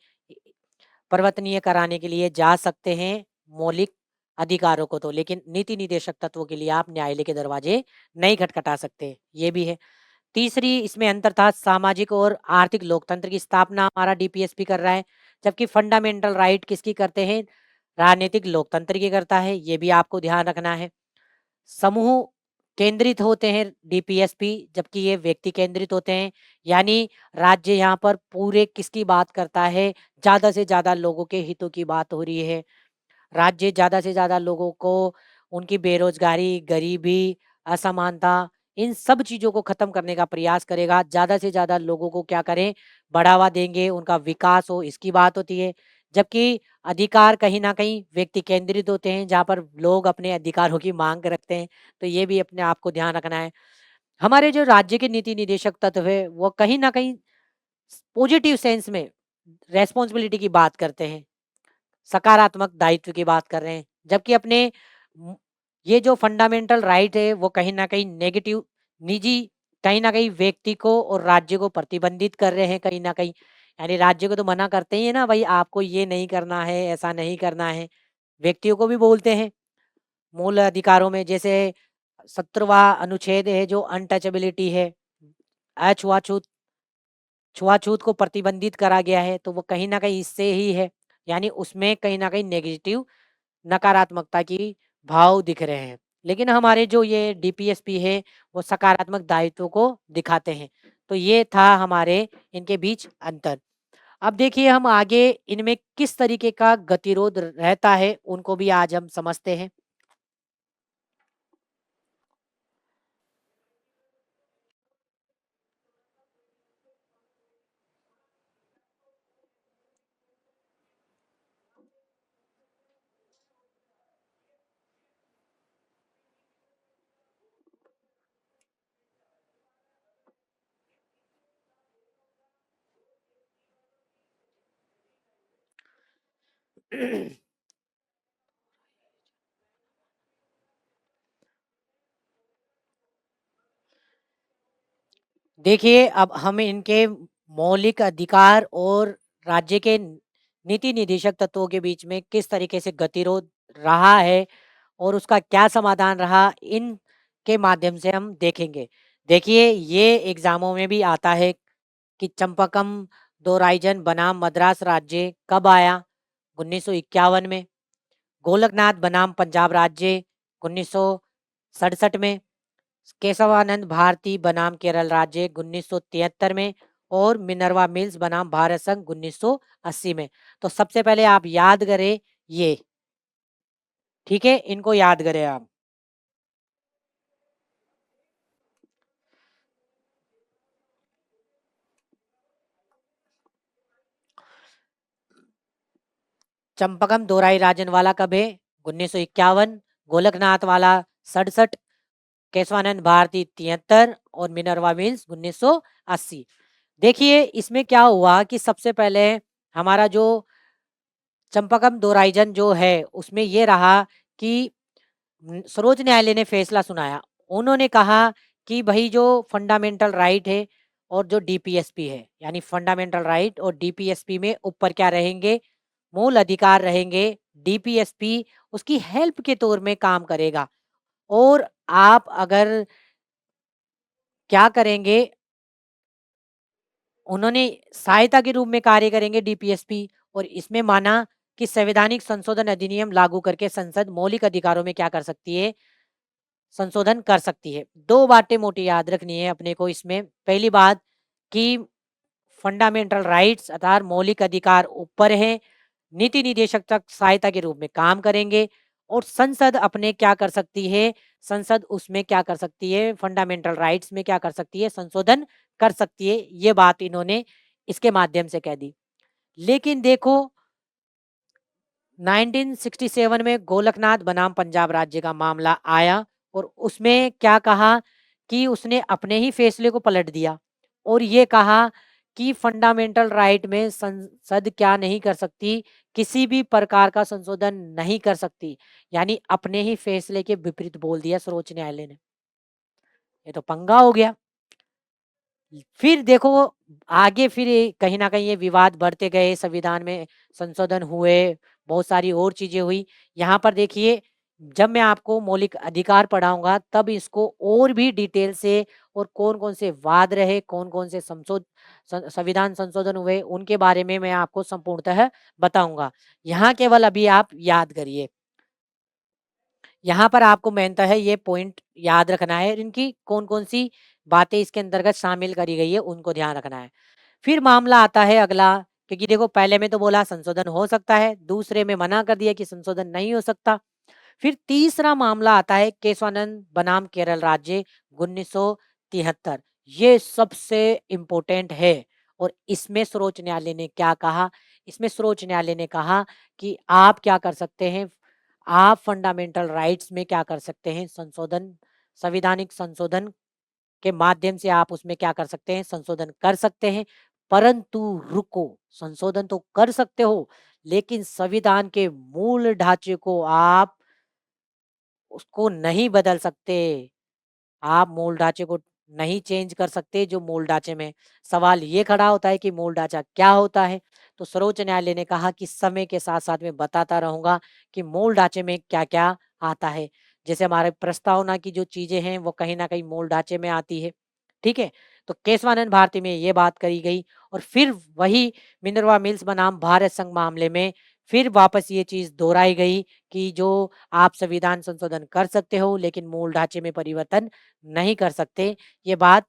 परिवर्तनीय कराने के लिए जा सकते हैं मौलिक अधिकारों को, तो लेकिन नीति निदेशक तत्वों के लिए आप न्यायालय के दरवाजे नहीं खटखटा सकते। ये भी है। तीसरी इसमें अंतर था, सामाजिक और आर्थिक लोकतंत्र की स्थापना हमारा डीपीएसपी कर रहा है, जबकि फंडामेंटल राइट किसकी करते हैं? राजनीतिक लोकतंत्र की करता है। ये भी आपको ध्यान रखना है। समूह केंद्रित होते हैं डीपीएसपी, जबकि ये व्यक्ति केंद्रित होते हैं। यानी राज्य यहाँ पर पूरे किसकी बात करता है? ज्यादा से ज्यादा लोगों के हितों की बात हो रही है। राज्य ज़्यादा से ज़्यादा लोगों को उनकी बेरोजगारी, गरीबी, असमानता, इन सब चीज़ों को खत्म करने का प्रयास करेगा। ज़्यादा से ज़्यादा लोगों को क्या करें? बढ़ावा देंगे, उनका विकास हो, इसकी बात होती है। जबकि अधिकार कहीं न कहीं व्यक्ति केंद्रित होते हैं, जहाँ पर लोग अपने अधिकारों की माँग रखते हैं। तो ये भी अपने आप को ध्यान रखना है। हमारे जो राज्य के नीति निदेशक तत्व है, वो कहीं न कहीं पॉजिटिव सेंस में रिस्पॉन्सिबिलिटी की बात करते हैं। सकारात्मक दायित्व की बात कर रहे हैं, जबकि अपने ये जो फंडामेंटल राइट है वो कहीं ना कहीं नेगेटिव, निजी, कहीं ना कहीं व्यक्ति को और राज्य को प्रतिबंधित कर रहे हैं कहीं ना कहीं। यानी राज्य को तो मना करते ही है ना, भाई आपको ये नहीं करना है, ऐसा नहीं करना है। व्यक्तियों को भी बोलते हैं मूल अधिकारों में, जैसे 17वां अनुच्छेद है जो अनटचेबिलिटी है, अछुआछूत, छुआछूत को प्रतिबंधित करा गया है, तो वो कहीं ना कहीं इससे ही है। यानी उसमें कहीं ना कहीं नेगेटिव, नकारात्मकता की भाव दिख रहे हैं। लेकिन हमारे जो ये डीपीएसपी है वो सकारात्मक दायित्व को दिखाते हैं। तो ये था हमारे इनके बीच अंतर। अब देखिए हम आगे इनमें किस तरीके का गतिरोध रहता है उनको भी आज हम समझते हैं। देखिए अब हम इनके मौलिक अधिकार और राज्य के नीति निदेशक तत्वों के बीच में किस तरीके से गतिरोध रहा है और उसका क्या समाधान रहा, इन के माध्यम से हम देखेंगे। देखिए ये एग्जामों में भी आता है कि चंपकम दोराइजन बनाम मद्रास राज्य कब आया, 1951 में। गोलकनाथ बनाम पंजाब राज्य 1967 में। केशवानंद भारती बनाम केरल राज्य 1973 में। और मिनर्वा मिल्स बनाम भारत संघ 1980 में। तो सबसे पहले आप याद करें ये, ठीक है, इनको याद करें आप। चंपकम दोराई राजन वाला कब है, 1951। गोलकनाथ वाला 67। केशवानंद भारती 73 और मिनर्वा मिल्स 1980। देखिए इसमें क्या हुआ कि सबसे पहले हमारा जो चंपकम दोराइजन जो है उसमें ये रहा कि सर्वोच्च न्यायालय ने फैसला सुनाया। उन्होंने कहा कि भाई जो फंडामेंटल राइट है और जो डीपीएसपी है, यानी फंडामेंटल राइट और डीपीएसपी में ऊपर क्या रहेंगे, मूल अधिकार रहेंगे। डीपीएसपी उसकी हेल्प के तौर में काम करेगा। और आप अगर क्या करेंगे, उन्होंने सहायता के रूप में कार्य करेंगे डीपीएसपी। और इसमें माना कि संवैधानिक संशोधन अधिनियम लागू करके संसद मौलिक अधिकारों में क्या कर सकती है, संशोधन कर सकती है। दो बातें मोटी याद रखनी है अपने को इसमें। पहली बात कि फंडामेंटल राइट्स अर्थात मौलिक अधिकार ऊपर हैं, नीति निदेशक तक सहायता के रूप में काम करेंगे। और संसद अपने क्या कर सकती है, संसद उसमें क्या कर सकती है, फंडामेंटल राइट्स में क्या कर सकती है, संशोधन कर सकती है। ये बात इन्होंने इसके माध्यम से कह दी। लेकिन देखो 1967 में गोलकनाथ बनाम पंजाब राज्य का मामला आया और उसमें क्या कहा कि उसने अपने ही फैसले को पलट दिया और ये कहा कि फंडामेंटल राइट में संसद क्या नहीं कर सकती, किसी भी प्रकार का संशोधन नहीं कर सकती। यानी अपने ही फैसले के विपरीत बोल दिया सर्वोच्च न्यायालय ने। ये तो पंगा हो गया। फिर देखो आगे फिर कहीं न कहीं ये विवाद बढ़ते गए, संविधान में संशोधन हुए, बहुत सारी और चीज़ें हुई। यहाँ पर देखिए जब मैं आपको मौलिक अधिकार पढ़ाऊँगा तब इसको और भी डिटेल से और कौन-कौन से वाद रहे, कौन-कौन से संविधान संशोधन हुए, उनके बारे में मैं आपको संपूर्णतः बताऊँगा। यहाँ केवल अभी आप याद करिए। यहाँ पर आपको मेनतः ये पॉइंट याद रखना है, इनकी कौन-कौन सी बातें इसके अंतर्गत शामिल करी गई है, उनको ध्यान रखना है। फिर मामला आता है अगला, क्योंकि देखो पहले में तो बोला संशोधन हो सकता है, दूसरे में मना कर दिया कि संशोधन नहीं हो सकता। फिर तीसरा मामला आता है केशवानंद बनाम केरल राज्य 1973। ये सबसे इम्पोर्टेंट है। और इसमें सर्वोच्च न्यायालय ने क्या कहा, इसमें सर्वोच्च न्यायालय ने कहा कि आप क्या कर सकते हैं, आप फंडामेंटल राइट्स में क्या कर सकते हैं, संशोधन, संवैधानिक संशोधन के माध्यम से आप उसमें क्या कर सकते हैं, संशोधन कर सकते हैं। परंतु रुको, संशोधन तो कर सकते हो लेकिन संविधान के मूल ढांचे को आप उसको नहीं बदल सकते। आप मूल ढांचे को नहीं चेंज कर सकते। जो मूल ढांचे में सवाल ये खड़ा होता है कि मूल ढांचा क्या होता है? तो सर्वोच्च न्यायालय ने कहा कि समय के साथ-साथ मैं बताता रहूँगा कि मूल ढांचे में क्या-क्या आता है। जैसे हमारे प्रस्तावना की जो चीज़ें हैं वो कहीं न कहीं मूल ढांचे में आती है। ठीक है? तो केशवानंद भारती में ये बात करी गई और फिर वही मिनर्वा मिल्स बनाम भारत संघ मामले में फिर वापस ये चीज़ दोहराई गई कि जो आप संविधान संशोधन कर सकते हो लेकिन मूल ढांचे में परिवर्तन नहीं कर सकते। ये बात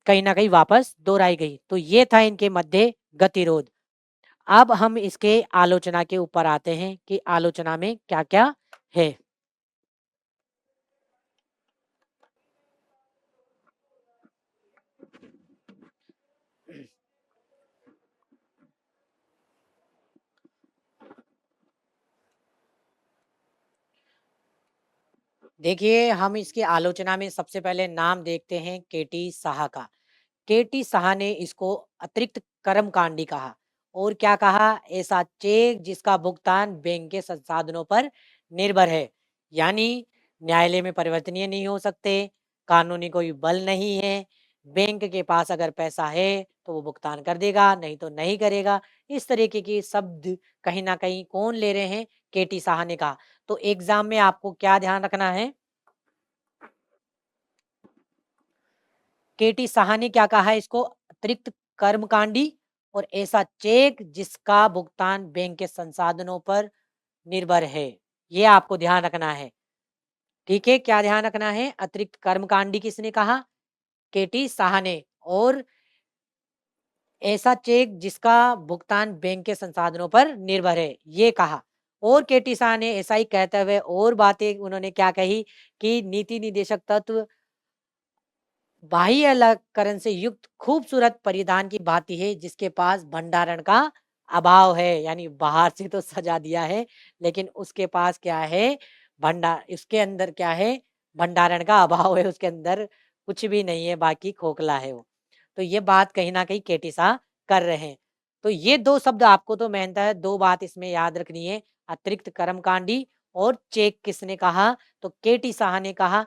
कहीं न कहीं वापस दोहराई गई। तो ये था इनके मध्य गतिरोध। अब हम इसके आलोचना के ऊपर आते हैं कि आलोचना में क्या-क्या है। देखिए, हम इसकी आलोचना में सबसे पहले नाम देखते हैं केटी साहा का। केटी साहा ने इसको अतिरिक्त कर्मकांडी कहा और क्या कहा? ऐसा चेक जिसका भुगतान बैंक के संसाधनों पर निर्भर है, यानी न्यायालय में परिवर्तनीय नहीं हो सकते, कानूनी कोई बल नहीं है, बैंक के पास अगर पैसा है तो वो भुगतान कर देगा, नहीं तो नहीं करेगा। इस तरीके के शब्द कहीं न कहीं कौन ले रहे हैं? केटी साहा ने कहा। तो एग्ज़ाम में आपको क्या ध्यान रखना है? केटी साहा ने क्या कहा है इसको? अतिरिक्त कर्मकांडी और ऐसा चेक जिसका भुगतान बैंक के संसाधनों पर निर्भर है। ये आपको ध्यान रखना है। ठीक है? क्या ध्यान रखना है? अतिरिक्त कर्मकांडी किसने कहा? केटी साहा ने और ऐसा चेक जिसका भुगतान बैंक के संसाधनों पर निर्भर है, ये कहा। और केटी साहा ने ऐसा ही कहते हुए और बातें उन्होंने क्या कही कि नीति निदेशक तत्व बाह्य अलंकरण से युक्त खूबसूरत परिधान की भांति है जिसके पास भंडारण का अभाव है, यानी बाहर से तो सजा दिया है लेकिन उसके पास क्या है? उसके अंदर क्या है? भंडारण का अभाव है, उसके अंदर कुछ भी नहीं है, बाकी खोखला है वो। तो ये बात कहीं न कहीं केटी साह कर रहे हैं। तो ये 2 शब्द आपको तो मेहनत 2 बात इसमें याद रखनी है, अतिरिक्त कर्मकांडी और चेक किसने कहा? तो केटी साहा ने कहा।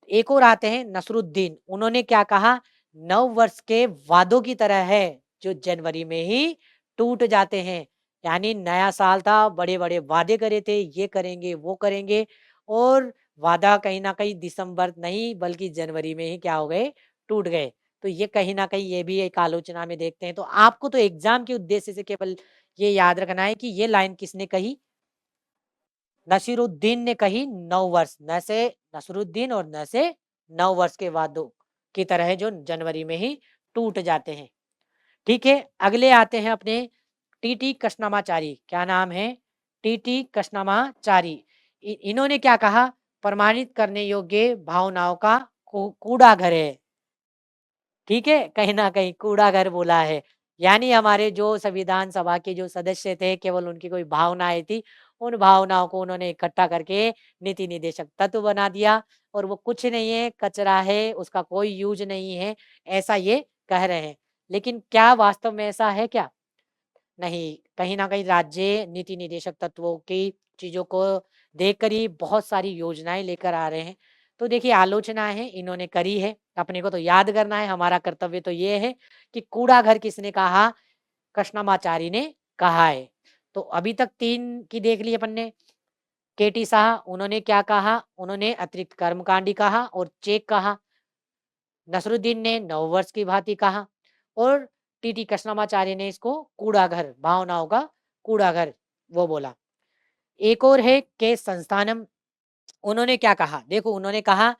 एक और आते हैं नसरुद्दीन, उन्होंने क्या कहा? नव वर्ष के वादों की तरह है, जो जनवरी में ही टूट जाते हैं। यानी नया साल था, बड़े-बड़े वादे करे थे, ये करेंगे, वो करेंगे और वादा कहीं न कहीं दिसंबर नहीं बल्कि जनवरी में ही क्या हो गए? टूट गए। तो ये कहीं न कहीं ये भी एक आलोचना में देखते हैं। तो आपको तो एग्ज़ाम के उद्देश्य से केवल ये याद रखना है कि ये लाइन किसने कही? नसीरुद्दीन ने कही 9 वर्ष, न से नसरुद्दीन और न से 9 वर्ष के वादों की तरह है जो जनवरी में ही टूट जाते हैं। ठीक है, अगले आते हैं अपने टीटी कृष्णमाचारी। क्या नाम है? टीटी कृष्णमाचारी। इन्होंने क्या कहा? प्रमाणित करने योग्य भावनाओं का कूड़ा घर है। ठीक है? कहीं न कहीं कूड़ाघर बोला है। यानी हमारे जो संविधान सभा के जो सदस्य थे, केवल उनकी कोई भावनाएँ थी, उन भावनाओं को उन्होंने इकट्ठा करके नीति निदेशक तत्व बना दिया और वो कुछ नहीं है, कचरा है, उसका कोई यूज़ नहीं है, ऐसा ये कह रहे हैं। लेकिन क्या वास्तव में ऐसा है क्या? नहीं, कहीं न कहीं राज्य नीति निदेशक तत्वों की चीज़ों को देखकर ही बहुत सारी योजनाएँ लेकर आ रहे हैं। तो देखिए आलोचना है इन्होंने करी है, अपने को तो याद करना है, हमारा कर्तव्य तो ये है कि कूड़ा घर किसने कहा? कृष्णमाचारी ने कहा है। तो अभी तक 3 की देख ली अपन ने। केटी साहा उन्होंने क्या कहा? उन्होंने अतिरिक्त कर्मकांडी कहा और चेक कहा। नसरुद्दीन ने नववर्ष की भांति कहा और टीटी कृष्णमाचार्य ने इसको कूड़ा घर, भावनाओं का कूड़ा घर वो बोला। एक और है के संस्थानम, उन्होंने क्या कहा? देखो उन्होंने कहा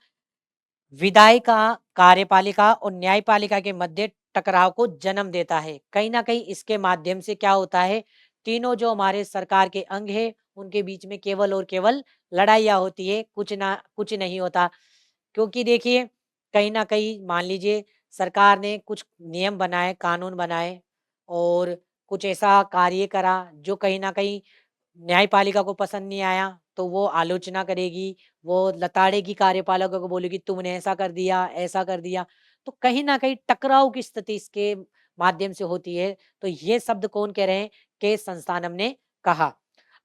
विधायिका, कार्यपालिका और न्यायपालिका के मध्य टकराव को जन्म देता है। कहीं न कहीं इसके माध्यम से क्या होता है, तीनों जो हमारे सरकार के अंग हैं, उनके बीच में केवल और केवल लड़ाइयाँ होती है, कुछ नहीं होता। क्योंकि देखिए, कहीं न कहीं मान लीजिए सरकार ने कुछ नियम बनाए, कानून बनाए और कुछ ऐसा कार्य करा जो कहीं न कहीं न्यायपालिका को पसंद नहीं आया, तो वो आलोचना करेगी, वो लताड़ेगी कार्यपालिका को बोलेगी तुमने ऐसा कर दिया, ऐसा कर दिया। तो कहीं न कहीं टकराव की स्थिति इसके माध्यम से होती है। तो ये शब्द कौन कह रहे हैं? के संस्थानम ने कहा।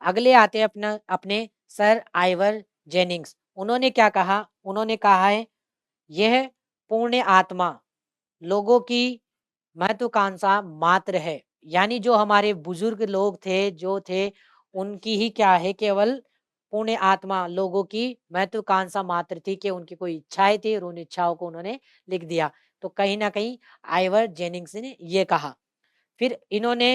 अगले आते हैं अपने सर आइवर जेनिंग्स। उन्होंने क्या कहा? उन्होंने कहा है यह पुण्य आत्मा लोगों की महत्वाकांक्षा मात्र है। यानी जो हमारे बुजुर्ग लोग थे, जो थे, उनकी ही क्या है, केवल पुण्य आत्मा लोगों की महत्वाकांक्षा मात्र थी कि उनकी कोई इच्छाएं थी और उन इच्छाओं को उन्होंने लिख दिया। तो कहीं ना कहीं आइवर जेनिंग्स ने ये कहा। फिर इन्होंने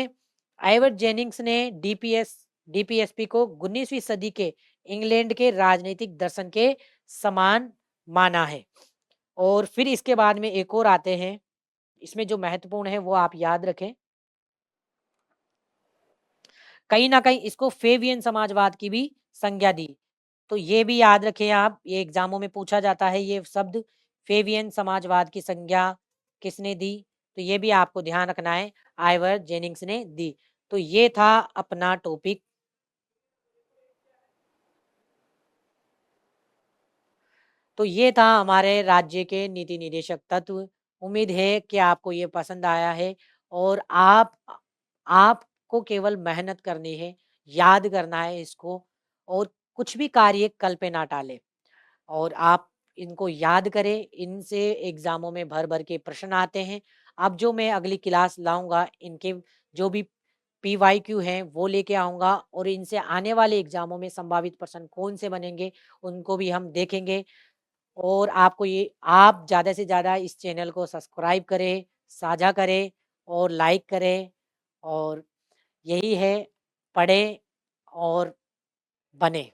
आइवर जेनिंग्स ने डीपीएसपी को 19वीं सदी के इंग्लैंड के राजनीतिक दर्शन के समान माना है। और फिर इसके बाद में एक और आते हैं, इसमें जो महत्वपूर्ण है वो आप याद रखें। कहीं न कहीं इसको फेबियन समाजवाद की भी संज्ञा दी। तो ये भी याद रखें आप, ये एग्ज़ामों में पूछा जाता है ये शब्द, फेबियन समाजवाद की संज्ञा किसने दी? तो ये भी आपको ध्यान रखना है, आइवर जेनिंग्स ने दी। तो ये था अपना टॉपिक। तो ये था हमारे राज्य के नीति निदेशक तत्व। उम्मीद है कि आपको ये पसंद आया है और आपको केवल मेहनत करनी है, याद करना है इसको और कुछ भी कार्य कल पे ना टालें। और आप इनको याद करें, इनसे एग्ज़ामों में भर-भर के प्रश्न आते हैं। अब जो मैं अगली क्लास लाऊँगा, इनके जो भी पीवाईक्यू हैं, वो लेके आऊँगा और इनसे आने वाले एग्ज़ामों में संभावित प्रश्न कौन से बनेंगे, उनको भी हम देखेंगे। और आपको ये आप ज़्यादा से ज़्यादा इस चैनल को सब्सक्राइब करें, साझा करें और लाइक करें और यही है, पढ़ें और बनें।